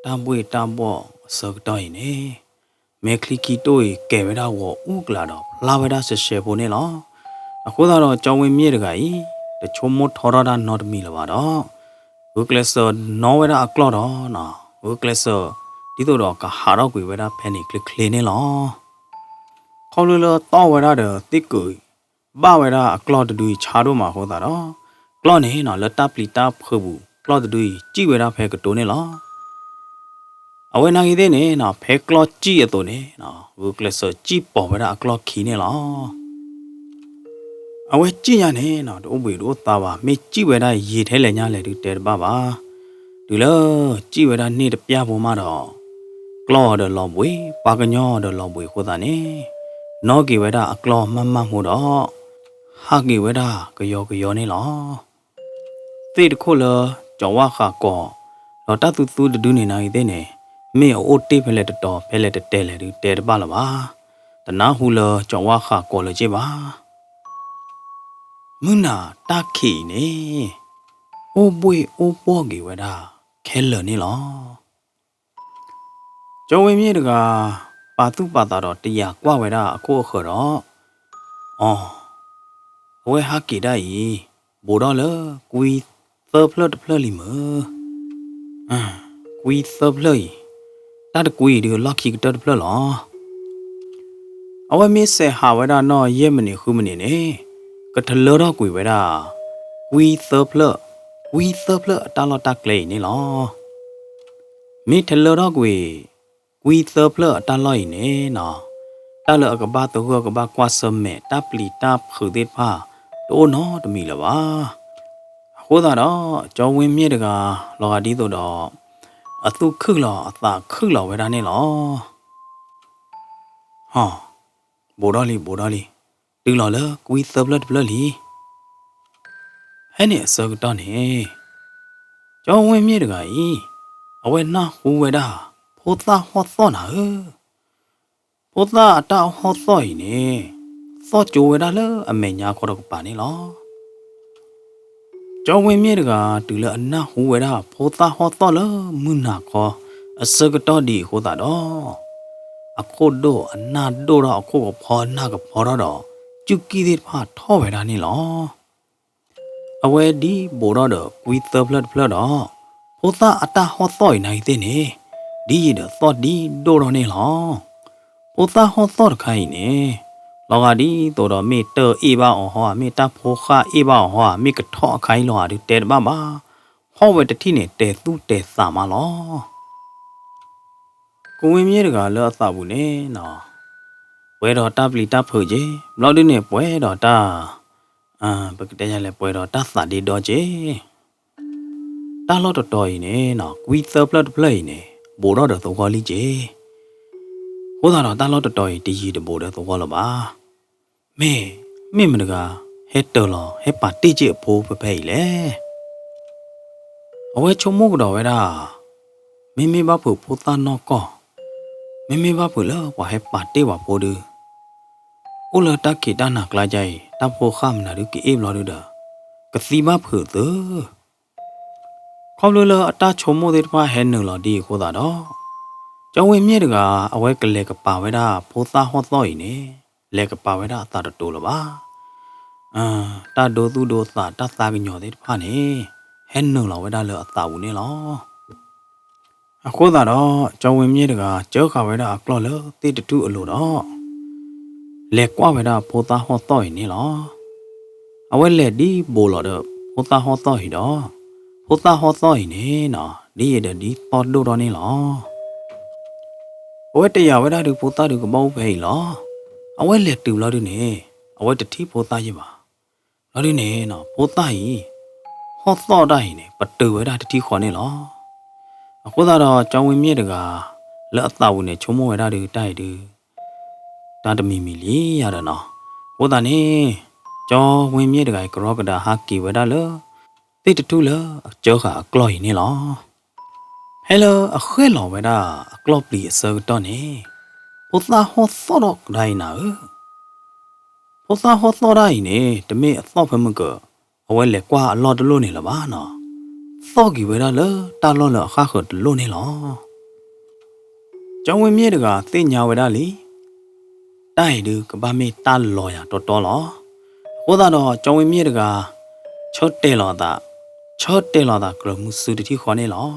တံပွေတံဘောစောတိုင်နေမေခလီကီတိုကဲဝဲတာဝဥကလာတော့လာဝဲတာဆက်ရှဲဖို့နေလောအခုတော့ကြောင်းဝင်မြေတကကြီးတချုံမထော်ရတာနော်တမီလာပါတော့ဝကလဆာနော်ဝဲတာအကလော့တော့နော်ဝကလဆာဒီတော့ကဟာတော့ကွေဝဲတာဖဲနေကလစ်ကလေးနေလောခေါလို့တော့ဝဲတာတဲ့တိကူဘဝဲတာအကလော့တူချာတော့မှာဟောတာတော့ကလော့နေနော်လက်တပ်ပလီတာဖဘူးကလော့တူကြည့်ဝဲတာဖဲကတိုးနေလောအဝဲနာကြီးတဲ့နေနော်ဖဲကလော့ကြည့်ရတော့နေနော်ဝကလဆာကြည့်ပေါ်ဝဲတာအကလော့ခီနေလောအဝဲကြည့်ရနေနော်တို့ဘွေတို့သားပါမေကြည့်ဝဲတာရေထဲလဲညာလဲတူတဲပါပါဒီလောကြည့်ဝဲတာနေတပြပေါ်မှာတော့ကလော့တော့လော်ဘွေပါကညောတော့လော်ဘွေခိုးတာနေနော်ကေဝဲတာအကလော့မမမှုတော့ဟာကေဝဲတာကြောနေလောသေတခုလောကြောဝခါကောလောတတူတူဒူနေနိုင်တဲ့နေမေအိုတေးဖလက်တော်ဖလက်တဲလေတူတဲတပါလားပါတနာဟူလောကြောဝခါကောလေကြပါမနာတခိနေအိုဘွေအိုပေါ်ကေဝဲတာခဲလနေလောကျော်ဝင်မြေတကပါတုပါတာတော့တရားကွာဝဲတာအခုခောတော့အော်ဝဲဟာကေဒိုင်ဘောတော့လေကွီသဖလတ်ဖလလီမကွီသဖလီတတ်ကွီဒီလောက်ခိကတတ်ဖလလောအဝဲမေဆေဟာဝဲတာနော်ရဲမနေခုမနေနေကထလောတော့ကွီဝဲတာကွီသဖလအတလောတက်လေနေလောမေထလောတော့ကွီသဖလအတလောနေနော်တလကဘာတော့ကဘာကွာစမဲတပ်လီတပ်ခုဒေဖာတိုးနော်တမီလပါဟိုတာတော့ကြောင်းဝင်းမြေတကလောကတီးတော့အသူခုလောအသာခုလောဝဲတာနေလောဟာဘော်တော်လီတူလောလေကွီသဘလတ်ဘလလီဟဲ့နေစောတော့နေကြောင်းဝင်းမြေတကကြီးအဝဲနာဟူဝဲတာဖိုသာဟောသောနာဖိုသာအတောဟောသောဤနေသောကြိုဝဲတာလေအမေညာခေါ်တော့ပါနေလောကျောင်းဝင်မြေတကတူလအနာဟူဝဲတာဖိုသာဟောတော့လမုနာခေါ်အစကတော့ဒီဟိုတာတော့အခုတော့အနာတော့အခုဖော်နာကဖော်တော့ကျုကီတဲ့ဖာထောဝဲတာနေလောအဝဲဒီဘောတော့ကွီသဖလတ်တော့ဖိုသာအတာဟောတော့နိုင်တဲ့နေဒီရတော့ဒီဒိုတော့နေလောဖိုသာဟောတော့ခိုင်းနေလ လောကဒီတော်တော်မေတေအေးပါအောင်ဟောမေတာဖိုခါအေးပါအောင်ဟောမေကထော့ခိုင်းလောဟာဒီတဲပါပါဟောဝဲတတိနဲ့တဲသူတဲစာမလောကိုဝင်မြဲတကလောအသဘူးနဲ့နော်ပွဲတော်တပ်ပလီတပ်ဖို့ကြီးဘလောက်ဒီနဲ့ပွဲတော်တာဘကတဲရလဲပွဲတော်တတ်စာဒီတော့ကြီးတာလော့တော်တော်ရင်နဲ့နော်ကွီသပလတ်ပလေးနဲ့ဘိုတော့တော့သောလီကြီးဟိုသာတော့တာလော့တော်တော်ရင်တီကြီးတဘိုတော့သောလောပါမေမတကဟဲ့တော်လောဟဲ့ပါတိကြီးအဖိုးဖဖဲလေအဝဲချုံမို့တော့ဝဲတာမေဘာဖို့ဖိုးသားနော်ကောမေဘာဖို့လောဝါဟဲ့ပါတေဝါဖိုးဒူအိုလတခိတနာကလာကြိုင်တဖို့ခမနာရုကီအေဘလော်ဒူဒါကစီမဖို့သခေါလလအတာချုံမို့တဲ့ဖာဟဲနူလော်ဒီခိုးတာတော့ကျောင်းဝင်မြဲတကအဝဲကလေကပါဝဲတာဖိုးသားဟောတော့ရင်နေလေကပါဝဲတာအတာတိုးလပါတာဒိုသူဒိုသာတသကညောတဲ့ဖာနေဟဲနူလော်ဝဲတာလောအတာဘူးနေလောအခုသာတော့ကျောင်းဝင်မြဲတကကြောက်ခါဝဲတာကလော်လောတိတတူအလိုတော့လေကွာဝဲတာဖိုးသားဟောတော့ရင်နေလောအဝဲလေဒီဘိုလော်တော့ဖိုးသားဟောတော့ဟီတော့ဖိုးသားဟောတော့ရင်နေနော်ဒီရတဲ့ဒီပေါ်တို့တော့နေလောအဝဲတရားဝဲတာဒီဖိုးသားဒီကမောပဲလောအဝဲလေတူလော်ဒီနေအဝဲတတိဖိုးသားရပါလော်ဒီနေနော်ဖိုးသားကြီးဟောတော့တိုင်းနေပတူဝဲတာတတိခေါ်နေလောအခုသာတော့ကျောင်းဝင်မြင့်တကလက်အသားဝင်နေချုံမဝဲတာဒီတိုက်ဒီတာတမီမီလီရတာနော်ဟိုတာနေကျောင်းဝင်မြင့်တကကရောကတာဟာကီဝဲတာလောတိတတူလောကျောခါကလော်နေလောဟဲလိုအခွဲလော်ဝဲတာအကလော့ပလီအစောတော့နေဘုသားဟောစောတော့တိုင်းနာဘုသားဟောစောတိုင်းနေတမေအသောဖမကအဝဲလေကွာအလော်တလို့နေလပါနော်သောကီဝဲတာလောတာလော်လောခါခတ်လို့နေလောကျောင်းဝင်မြဲတကသိညာဝဲတာလီတိုက်ဒူကဘာမေတာလော်ရတော်တော်လောဟိုသာတော့ကျောင်းဝင်မြဲတကချော့တဲလော်တာကရမှုစုတတိခေါ်နေလော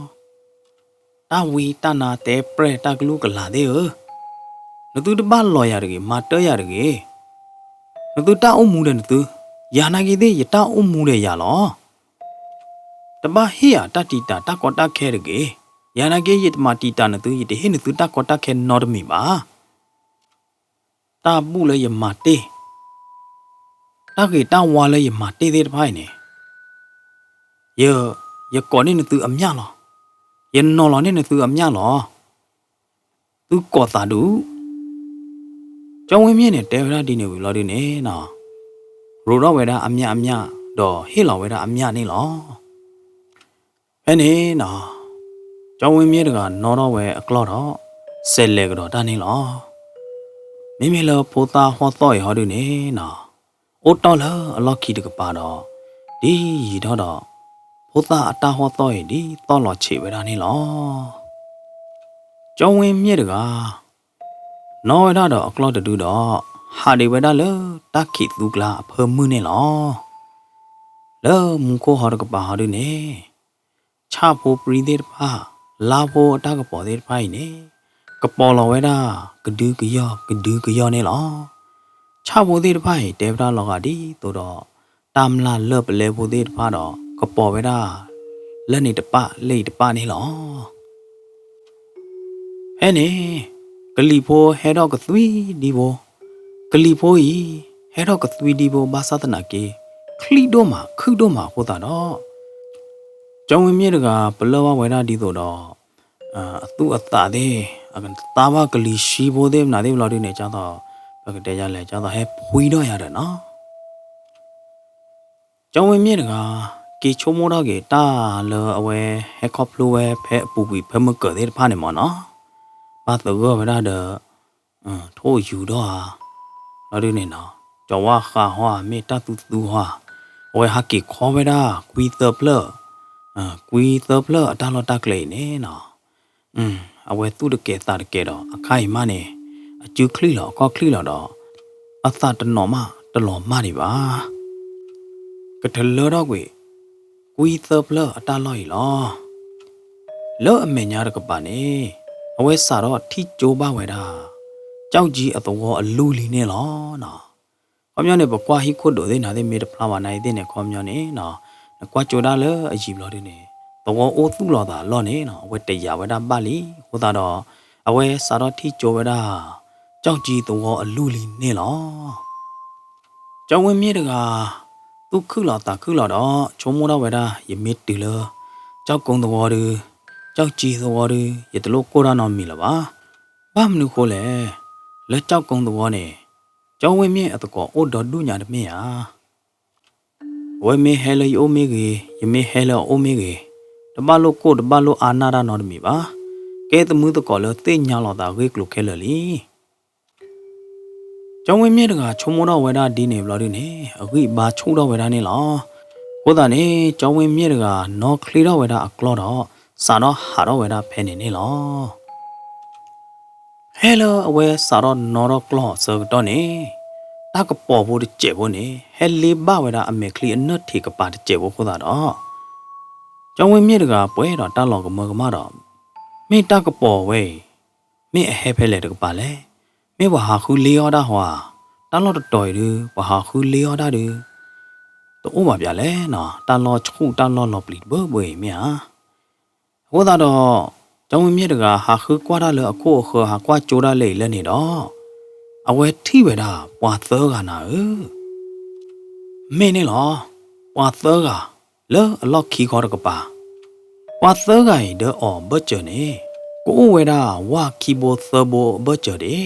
တာဝီတနာတဲပရတာကလူကလာသေးနသူတပလော်ရတကေမာတရတကေနသူတာအုံမူတဲ့နသူယာနာကြီးသေးရတာအုံမူတဲ့ရလောတပဟိယတတိတာတကောတခဲရကေယာနာကြီးရတမတီတာနသူရတဲ့ဟိနသူတကောတခဲနော်တမီပါတာပုလေယမတေတာကေတာဝါလေယမတေသေးတဖိုင်နေရကောနေနသူအမြလောရနော်လောနေနသူအမြလောသူကောတာဒူကျောင်းဝင်မြင့်နဲ့တဲဝရဒီနေဝီလော်ဒီနေနော်ရိုတော့ဝဲတာအမြတော့ဟေလော်ဝဲတာအမြနေလောဖဲနေနော်ကျောင်းဝင်မြင့်တကနော်တော့ဝဲအကလော့တော့ဆဲလေကတော့တာနေလောမိမိလောဖိုးသားဟောတော့ရဟောဒီနေနော်အိုတော်လောအလော့ခီတကပါတော့ဒီရီတော့ဖိုးသားအတာဟောတော့ရဒီတော့လော်ချေဝဲတာနေလောကျောင်းဝင်မြင့်တကနော်ဝဲတာတော့အကလော့တူတော့ဟာဒီဝဲတာလောတခိသူကလာအဖမှုနေလောလောမူကိုဟောတကပါဟာဒီနေချဖို့ပရိသေတပါလာဖို့အတကပေါ်သေးတဖိုင်နေကပေါ်လော်ဝဲတာကဒူးကယောနေလောချဖို့သေးတဖိုင်တေဗတာလောကဒီတော့တမ်လာလော့ပလေဖို့သေးတဖာတော့ကပေါ်ဝဲတာလက်နေတပလိတ်တပနေလောဟဲ့နေကလီဖိုဟဲတော့ကသွီဒီဘောကလီဖိုဤဟဲတော့ကသွီဒီဘောဘာသာတနာကေခလီတော့မှာခုတော့မှာဟိုတာတော့ကျောင်းဝင်မြေတကဘလောဝဲတာဒီတော့အသူအတာတဲ့တာဝကလီရှိဖို့တဲ့နာတဲ့ဘလော်ဒီနေကြတော့ဘကတဲ့ရလဲကြတော့ဟဲဖွီတော့ရတယ်နော်ကျောင်းဝင်မြေတကကေချိုမိုတော့ကေတာလောအဝဲဟဲကော့ဖလိုဝဲဖဲအပူပီဖဲမကတဲ့ဖာနေမနော်ဘာတော့ဝဲတာတော့ထိုးယူတော့လော်ဒီနေနော်ကျော်ဝါခါဟွာမေတတူတူဟွာဝဲဟာကေခေါ်ဝဲတာကွီသပလအတာလော်တကလေးနေနော်အဝဲသူတကဲတာတကဲတော့အခိုင်မနေအကျူခလီလောကောခလီလောတော့အသတနော်မတလော်မနေပါကထလောတော့ကွီသပလအတာလော်ရီလောအမေညာတကပါနေအဝဲစာတော့ထိကျိုးပါဝဲတာကြောက်ကြီးအတော်အလူလီနေလောနော် မျောနေပကွာဟီခုဒိုဒေနာဒေမေတဖလာဝနိုင်ဒေနေခေါမျောနေနော်ကွာချိုဒါလေအကြီးဘလို့ဒီနေတော့အိုသူလောတာလောနေနော်ဝဲတရဝဲတာပါလီဟိုတာတော့အဝဲစာတော့ထိကြိုဝဲတာကြောက်ကြီးတော့အလူလီနေလောကျောင်းဝင်းမြေတကသူခုလာတာခုလာတော့ချုံမိုးတော့ဝဲတာယမစ်တူလကြောက်ကုံတော်တူကြောက်ကြီးတော်တူရတလို့ကိုရနော်မီလာပါဘာမနုခိုးလဲလက်ကြောက်ကုံတော်နဲ့ကျောင်းဝင်းမြေအတကောအိုတော်ဒုညာတမင်းဟာဝဲမေဟဲလေအိုမေကြီးယမေဟဲလေအိုမေကြီးတပလို့ကိုတပလို့အာနာရနော်တမီပါကဲတမှုတကောလသိညာလာတာခေကလုခဲလလီကျောင်းဝင်းမြေတကချုံမိုးတော့ဝဲတာဒီနေဘလို့ဒီနေအခုဘာချုံတော့ဝဲတာနေလားဟိုတာနေကျောင်းဝင်းမြေတကနော်ခလီတော့ဝဲတာအကလော့တော့စာတော့ဟာတော့ဝဲတာဖဲနေနေလားဟဲလိုအဝဲစာတော့နော်တော့ကလော့ဆောတော့နေတကပေါ်ဖို့တကျေဖို့နေဟဲလီဘဝဲတာအမေခလီအနတ်ထေကပါတကျေဖို့ခိုးတာတော့ကျောင်းဝင်းမြေတကပွဲတော့တလောက်ကမကမတော့မိတကပေါ်ဝဲမိအဟဲဖဲလေတကပါလေမိဝဟာခူလီယောတာဟွာတလော့တော်ရဝဟာခူလီယောတာတူတော့ဘာပြလဲနော်တလော့ချခုတလော့လော်ပလီဘွေမြာဟိုတာတော့ကျောင်းဝင်းမြေတကဟာခူကွာတာလေအခုခဟာကွာကြိုးတာလေလဲနေတော့အဝဲထိဝဲတာပွာသောကနာမင်းနေလောပွာသောကလဲအလော့ခီခေါ်တော့ကပါပွာသောကရတဲ့အော်ဘတ်ချနေကိုဝဲတာဝါခီဘိုသဘောဘတ်ချတဲ့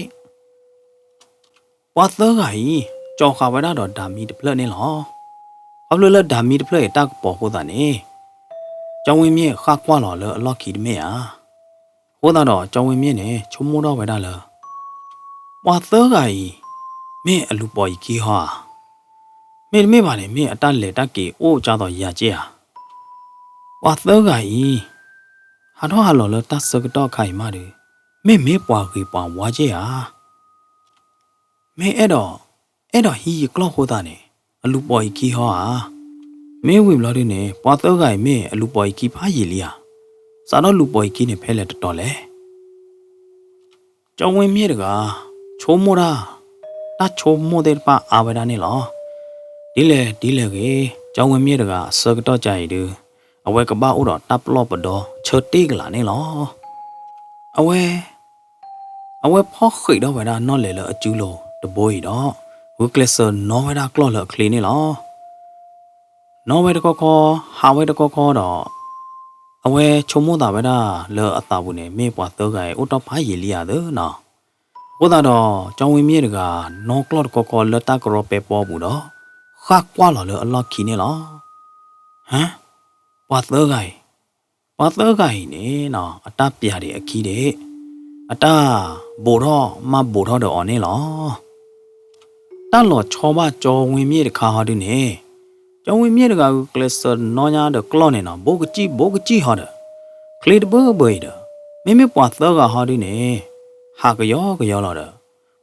ပွာသောကကြီးကြော်ခါဝဲတာတော့ဒါမီတပလက်နေလောအဘလလဒါမီတပလက်တက်ပေါ်ဟိုတာနေကျောင်းဝင်းမြေခါကွာလော်လဲအလော့ခီတမေဟာဟိုတာတော့ကျောင်းဝင်းမြေနေချုံမိုးတော့ဝဲတာလဲပွာသောကကြီးမင်းအလူပေါ်ကြီးဟာမင်းမေးပါလေမင်းအတလေတက်ကေအိုးကြတော့ရကြဟာပွာသောကကြီးဟာတော့ဟာလော်လတဆကတော့ခိုင်မာတယ်မင်းမေးပွာကြီးပွာဝါကြဟာမင်းအဲ့တော့ဟီကလော့ဟိုတာနေအလူပေါ်ကြီးဟာမင်းဝင်လာတယ်နေပွာသောကကြီးမင်းအလူပေါ်ကြီးဖားရည်လီဟာစာတော့လူပေါ်ကြီးနေဖဲလေတော်လေကျောင်းဝင်မြေတကချိုးမိုးတာတချိုးမိုးတဲ့ပါအာဝဒနေလောဒီလေကေကျောင်းဝင်မြေတကစကတော့ကြိုက်တယ်အဝဲကပဥတော်တပ်လော့ပတော်ချေတိကလာနေလောအဝဲဖောက်ခိတော့ဝဲတာနော်လေလအကျူးလို့တဘိုးရီတော့ဝကလဆာနော်ဝဲတာကလော့လခလီနေလောနော်ဝဲတကောခေါ်ဟာဝဲတကောခေါ်တော့အဝဲချုံမိုးတာဝဲတာလောအတာဘူးနေမေပွားတော့ကဲဥတော်ဖားရီလီရတယ်နော်ဟိုတာတော့ကျောင်းဝင်းမြေတကနော်ကလော့ကောခေါ်လတာကရောပဲပေါ်ဘူးတော့ခါကွာလော်လအလော့ခီနေလောဟမ်ပွားတော့ကဲနေနော်အတပြတယ်အခီးတဲ့အတဘိုတော့မဘိုတော့တော့နေလောတလော်ချောပါကျော်ဝင်မြေတခါဟာဒီနေကျောင်းဝင်မြေတကကလစ်ဆာနော်ညာတော့ကလော့နေနော်ဘိုကကြီးဟာတယ်ကလစ်ဘဘွေတော့မိပွားတော့ကဟာဒီနေဟာကရောလာတော့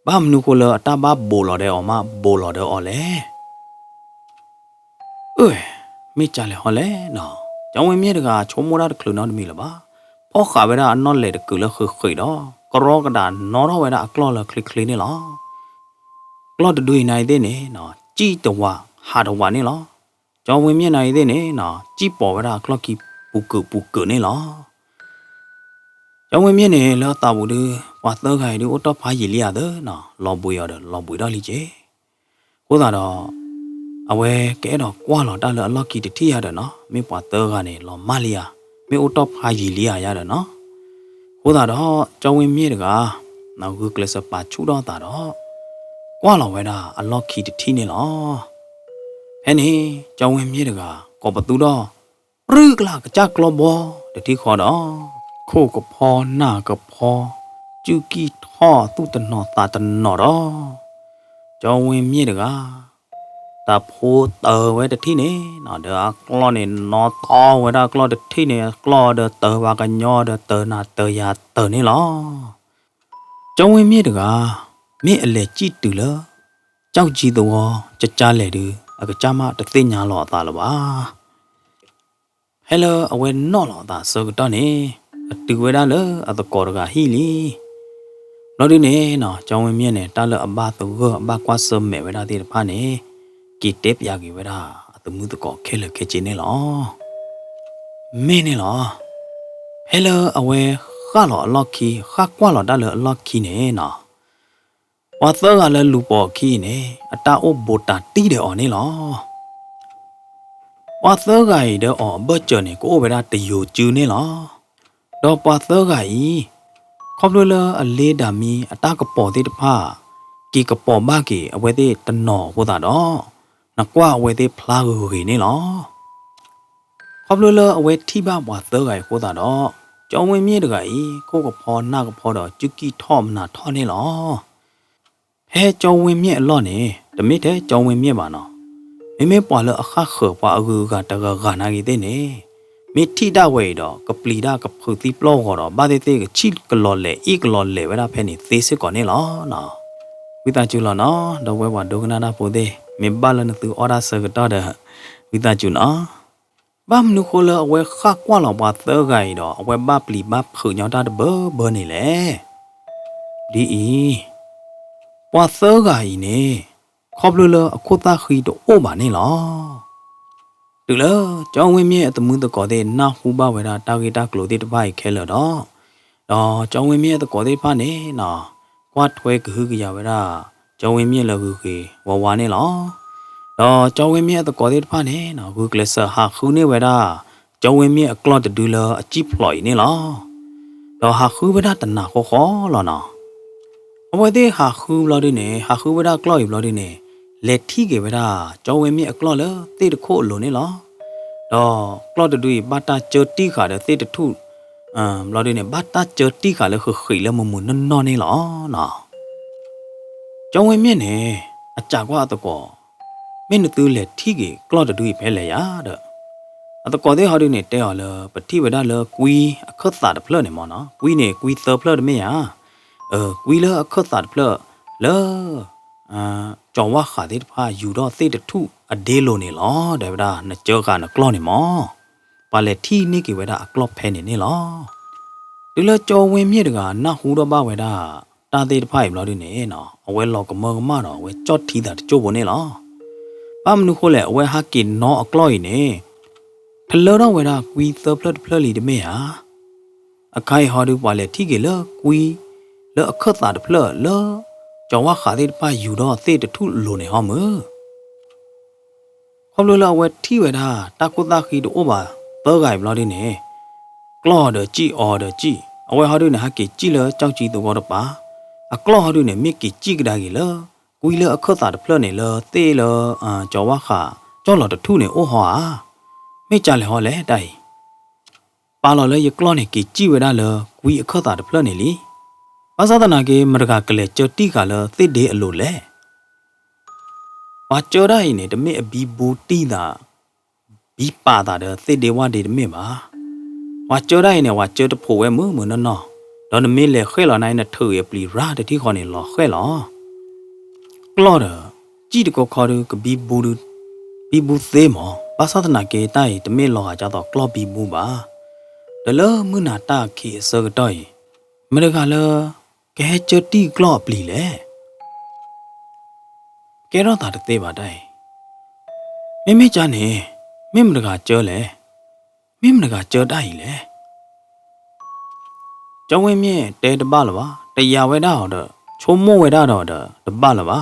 ဘာမနုကိုလအတဘာဘိုလာတဲ့အော်မဘိုလာတဲ့အော်လေမိချလေဟောလေနော်ကျောင်းဝင်မြေတကချုံမိုးတာကလူနော်တမီလပါဖောက်ခါဝဲတာအနော်လေတကူလခိတော့ကရောကဒါနော်တော့ဝဲတာအကလော့လခလီနေလောကလော့တူနိုင်တဲ့နေနော်ကြည်တဝဟာတဝနေလောကျောင်းဝင်မြေနိုင်တဲ့နေနော်ကြည်ပေါ်ဝဲတာကလော့ကီပူကူနေလောကျောင်းဝင်မြေနေလောတာဘူးဒီဝါသောခိုင်ဒီအတော့ဖားရည်လျရတယ်နော်လော်ပွေရတယ်လော်ပွေတော့လိကျဟိုတာတော့အဝဲကဲတော့ကွာလော်တာလော်အလော့ကီတတိရတယ်နော်မေပွားတော့ကနေလော်မလီယာမေအတော့ဖားရည်လျရတယ်နော်ဟိုတာတော့ကျောင်းဝင်မြေတကနောက်ကကလစပါချူတော့တာတော့ကွာလော်ဝဲတာအလော့ကီတတိနေလောဟဲ့နေကျောင်းဝင်မြေတကကောပတူတော့ပရကလာကကြကလောဘောတတိခေါ်တော့ခိုးကဖောနာကဖောကျူကီထောသူတနောတာတနောတော့ကျောင်းဝင်မြေတကตาพูเตอไว้แต่ที่นี่นอเดอกลอนี่นอตอไว้ได้กลอแต่ที่นี่กลอเดเตอว่ากันย่อเดเตอนาเตอยาเตอนี่หรอจงไว้มีดกะมีอะไรจีตุละเจ้าจีตัวจะจ้าเลยดูอะก็จ้ามาตะติญาหลอตาละว่าฮัลโหลเอาไว้นอหลอตาซอกตอนี่တူဝဲတာလေအတကောရကဟီလီ Lo đi nè nó trong nguyên miền này ta lỡ ba tụ gơ ba qua sớm mẹ với ta thì pha nè kỳ tép ya kỳ với ta tụ mưa tụ cọ khe lỡ khe chín nè lo mẹ nè lo hello awe khá lọ lo kỳ khá qua lọ đã lỡ lo kỳ nè nó và tớ là lỡ lù bỏ kỳ nè ta ô bột ta tí để ở nè lo và tớ gầy để ở bơ chờ này cô với ta tự yêu chứ nè lo đó và tớ gầy không đôi lơ ở lê đà mi ta có bỏ đi pha kỳ có bỏ ba kỳ ở đây tân nọ của ta đó nó qua ở đây pha gửi này nó không đôi lơ ở đây thi ba bỏ tớ gầy của ta đó cho mấy miếng được gầy cô có bỏ na có bỏ đó chứ kỳ thom na thon này nó he cho mấy miếng lo nè đâm mấy thế cho mấy miếng bà nó mấy bỏ lơ khá khở bỏ gà ta gà na cái thế nèมีที่ได้เว้ยดอกกับปลีได้กับพื้นที่ปลอกดอกบ้านเต้ก็ชิดก็หล่อเละอีกหล่อเละเวลาเพนิเตสิก่อนนี่หรอเนาะวิตาจุลเนาะดอกเวว่าดอกนาดาโพเดมีบ้านละนึกตัวออราเซก็ต่อเด้อวิตาจุเนาะบ้านนุโคเลเอาไว้คักกว่าหล่อบ้าเตอไกดอกเอาไว้บ้าปลีบ้าผืนยาวได้เบอร์นี่แหละดีอีว่าเตอไกนี่ขอบเลยโคตาขีดโอ้บ้านนี่หรอđược rồi, cho nguyên miệng tụi mình tụi có thể na hú bao vậy là tao cái ta close đi bài khéo rồi đó, đó cho nguyên miệng tụi có thể phá nè, nó quát thuê cái hư cái gì vậy đó, cho nguyên miệng là hư cái hoa này đó, đó cho nguyên miệng tụi có thể phá nè, nó hư cái sợ hạ hư này vậy đó, cho nguyên miệng close được đưa là chip loại này đó, đó hạ hư vậy đó tận nào khó là nó, ở đây thì hạ hư là đi nè, hạ hư vậy đó close là đi nè. Lệ thi cái vậy đó, cho em mẹ clo lỡ, tê được khổ luôn đấy lo, đó, clo được đuổi bắt ta chờ tí cả được tê được thu, lo đi này bắt ta chờ tí cả là khởi là một muốn non này lo, nó, cho em mẹ này, chả qua tao có, mấy nữ tư lệ thi cái clo được đuổi phải lệ á đó, tao có thấy họ đi này tao là bật thi vậy đó là quy khớt tạ được plơ này mà nó, quy này quy tơ plơ được mấy à, quy lỡ khớt tạ được plơ, lỡ choว่าขาดที่พาอยู่รอดเตดทุอเดโลนี่ล้อเดี๋ยวได้นะเจอกันนะกล้อนี่มอปาเลที่นี่กี่เวลากล้อเพนนี่ล้อดูแลโจเวมีดกันนะหูดบ้าเวลาตาเตดพายบล้อดิเนี่ยเนาะเอาไว้หลอกกับมือกับมาเนาะเอาไว้จอดทีแต่โจบนี่ล้อป้ามนุโคแหละเอาไว้หากินเนาะกล้อยนี่ทะเลาะเวลากุยเตอเพลเพลลีเดเมียอะใครหาดูปาเลที่กี่เลกุยเลอะขัดตาเพลเลchoว่าขาดที่ป้าอยู่รอเตดทุโลเนี่ยหอมความรู้ละเวที่เวดาตากุตาขีดูโอบาเตอร์ไก่บลอดีเนี่ยกล้อเดจีออเดจีเอาไว้หาดูเนี่ยฮักกี่จีเลเจ้าจีตัวก็ป้ากล้อหาดูเนี่ยมีกี่จีก็ได้กี่เลกุยเลขัดตาเพลเนี่ยเลเตเลchoว่าขาจ้าหลอดทุเนี่ยโอ้หัวไม่จ่าเลยหอเลยได้ป้าหลอเลยยกล้อเนี่ยกี่จีเวดาเลกุยขัดตาเพลเนี่ยลีภาษาตนาเกมรกากเลเจอตีกาลติเดอโลเลว่าเจอได้เนี่ยจะไม่บีบูตีดาบีปาตาเดติเดว่าเดไม่มาว่าเจอได้เนี่ยว่าเจอตะโผเวมือเหมือนนั่นเนาะตอนนี้เลยเคยหล่อในน่ะเธอปลีราแต่ที่คอเนี่ยหล่อเคยหล่อกล้อเดจีตก็คอดูกับบีบูเซมอภาษาตนาเกใต้จะไม่หล่อจะต่อกล้อบีบูบ้าเดลมือหน้าตาเขเซอร์ต้อยไม่ได้กันเลยแกเจอตีกลอบปลีเลยแกรอดตาเตะบาได้ไม่จานเนี่ยไม่มันก็เจอเลยไม่มันก็เจอได้เลยเจ้าเวมีเตะบ้าหรอวะแต่ยาไว้ได้หรอชมโม่ไว้ได้หรอเด้อบ้าหรอวะ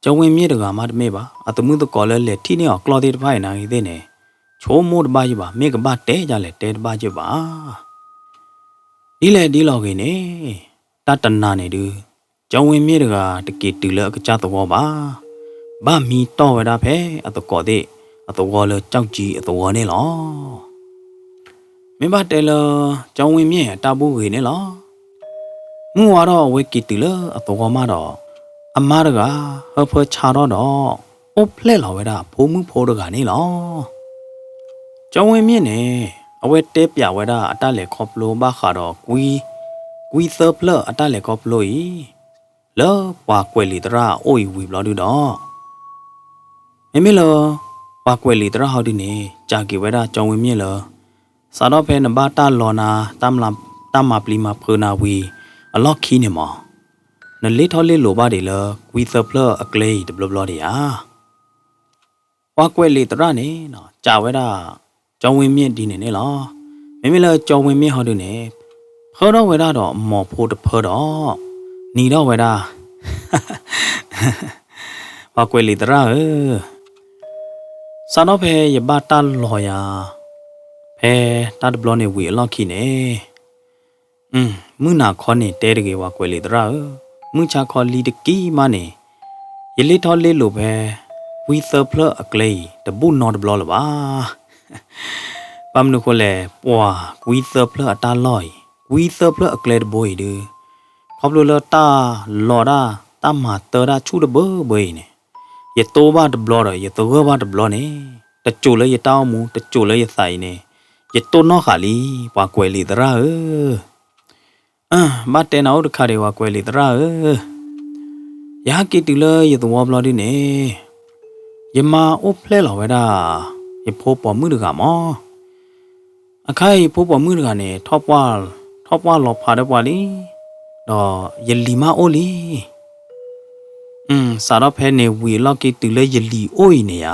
เจ้าเวมีเด็กมาไม่บ้าอัตมือตัวก่อเลยที่นี่ออกกลอดที่ไปนะอีเดเนี่ยชมโม่บ้าอยู่บ้าไม่ก็บ้าเตะจะเลยเตะบ้าอยู่บ้าดีหลอกเนี่ยตาตันนาเนี่ยดูเจ้าเวมีเด็กตะเกียบตื่นเลยก็จ้าตัวบ้ามีต่อเวลาเพออัตก่อเดอัตวอเลยเจ้าจีอัตวอเนี่ยหรอไม่บ้าเตลเจ้าเวมีตาบูเนี่ยหรอมัวรอเวกิตื่นเลยอัตวอมาดออามาเด็กเฮเพอชาดอดอโอเพลหล่อเวลาพูมือพูดกันนี่หรอเจ้าเวมีเนี่ยเอาไว้เตปยาเวลาอัตเล็กขอบโลบ้าขาดอกุยเซิร์ฟเลออัตเล็กขอบโลยเลอปากเวลิตราโอ้ยวิบล้อดูดอไม่เลอปากเวลิตราเฮาดิเนี่ยจากกี่เวลาจงเวมีเลอสารเพนบ้าตาลอนาตามมาปลีมาเพนาวีอล็อกคีเนี่ยมอ nè lít thọ lít lỗ ba để lờ quy tập lờ ở clay để blo để à qua quê lít ra nè nó chào với đó cho nguyên miên đi nè lo mấy lờ cho nguyên miên họ được nè phơ đó với đó mò phô được phơ đó nì đó với đó qua quê lít ra sao nó về giờ ba ta lòi à về ta được blo này quỷ lo khi nè mưa nào khó nè tê được cái qua quê lít ra mưa cha khó lít được kí mà nè giờ lít thọ lít lỗ về quy tập lờ ở clay để bún nó được blo là ba băm đượcคนแลปัวกุยเซิร์ฟเลอตาลอยกุยเซิร์ฟเลอเกลดบอยดือขอบเลอตาลอดาตามาเตอดาชูดเบอบอยเนี่ยอย่าโตบ้าดบลอดอย่าโตเวบ้าดบลอเนี่ยตะจูเลยอย่าต้ามูตะจูเลยอย่าใส่เนี่ยอย่าโตนอขาลีว่ากวยลีตระบ้าเตนเอาดูขาเดว่ากวยลีตระอย่ากิดเลยอย่าตัวบลอดิเนี่ยอย่ามาอุเพลหล่อไว้ด่าอย่าพบปอมือดูกามออะใครพบว่ามือกันเนี่ยทบว่าหลบพาได้ว่าลีดอยันลีมาโอลีสารพัดเนี่ยวีล็อกกี้ตื่นเลยยันลีโอ้ยเนี่ย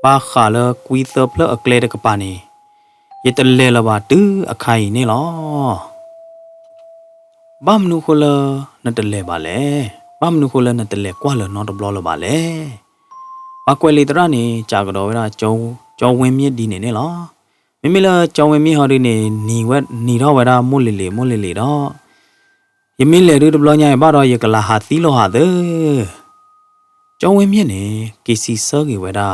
ป้าขาเลยกุยเซิร์ฟเลยเกลดกับปานี่ยันตะเลละว่าตื้ออะใครเนี่ยหรอบ้ามนูคนละนั่นตะเลบาเล่บ้ามนูคนละนั่นตะเลกว่าเลยนอนตบล้อละบาเล่ป้ากวยลีตระนี่จากกระโดดเวลาโจเวมีดีเนี่ยหรอไม่ละจงไม่มีหอดีเนี่ยนี่ว่านี่เราเวลามุ่งเล่ดอยังไม่เลยดูดับล้อใหญ่บ้าเราอยากละหาตีโลหะเด้อจงไม่มีเนี่ยกิสิเสกเวลา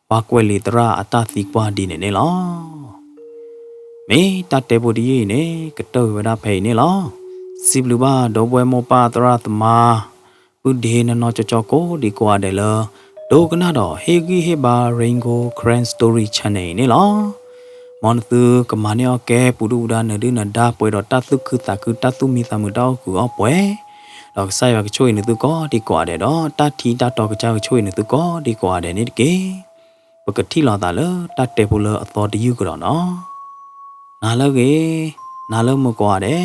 ว่ากวยลิตระอัตติกว่าดีเนี่ยหรอไม่ตัดเตบุดีเนี่ยก็เตอเวลาเพย์เนี่ยหรอสิบลูบ้าดอกบัวโมปาตระตมาอุดเดนนอจโกดีกว่าเดลดูกันนะดอเฮกิเฮบาเริงโกครานสตอรี่ชาแนลเนี่ยหรอมอนตือกมาเนี่ยแกปูดูดานเดือนดาป่วยดอตัดสุคือตาคือตัดสุมีตามือดาวคืออ้อป่วยดอกไส้ว่าช่วยนึกตัวก็ดีกว่าเด้อดอตัดทีตัดดอกก็จะช่วยนึกตัวก็ดีกว่าเด้นี่เก๋ปกติเราตาเลตัดเตปูเลอต่อดีอยู่ก็เนาะนาเลเก๋นาเลมือกว่าเด้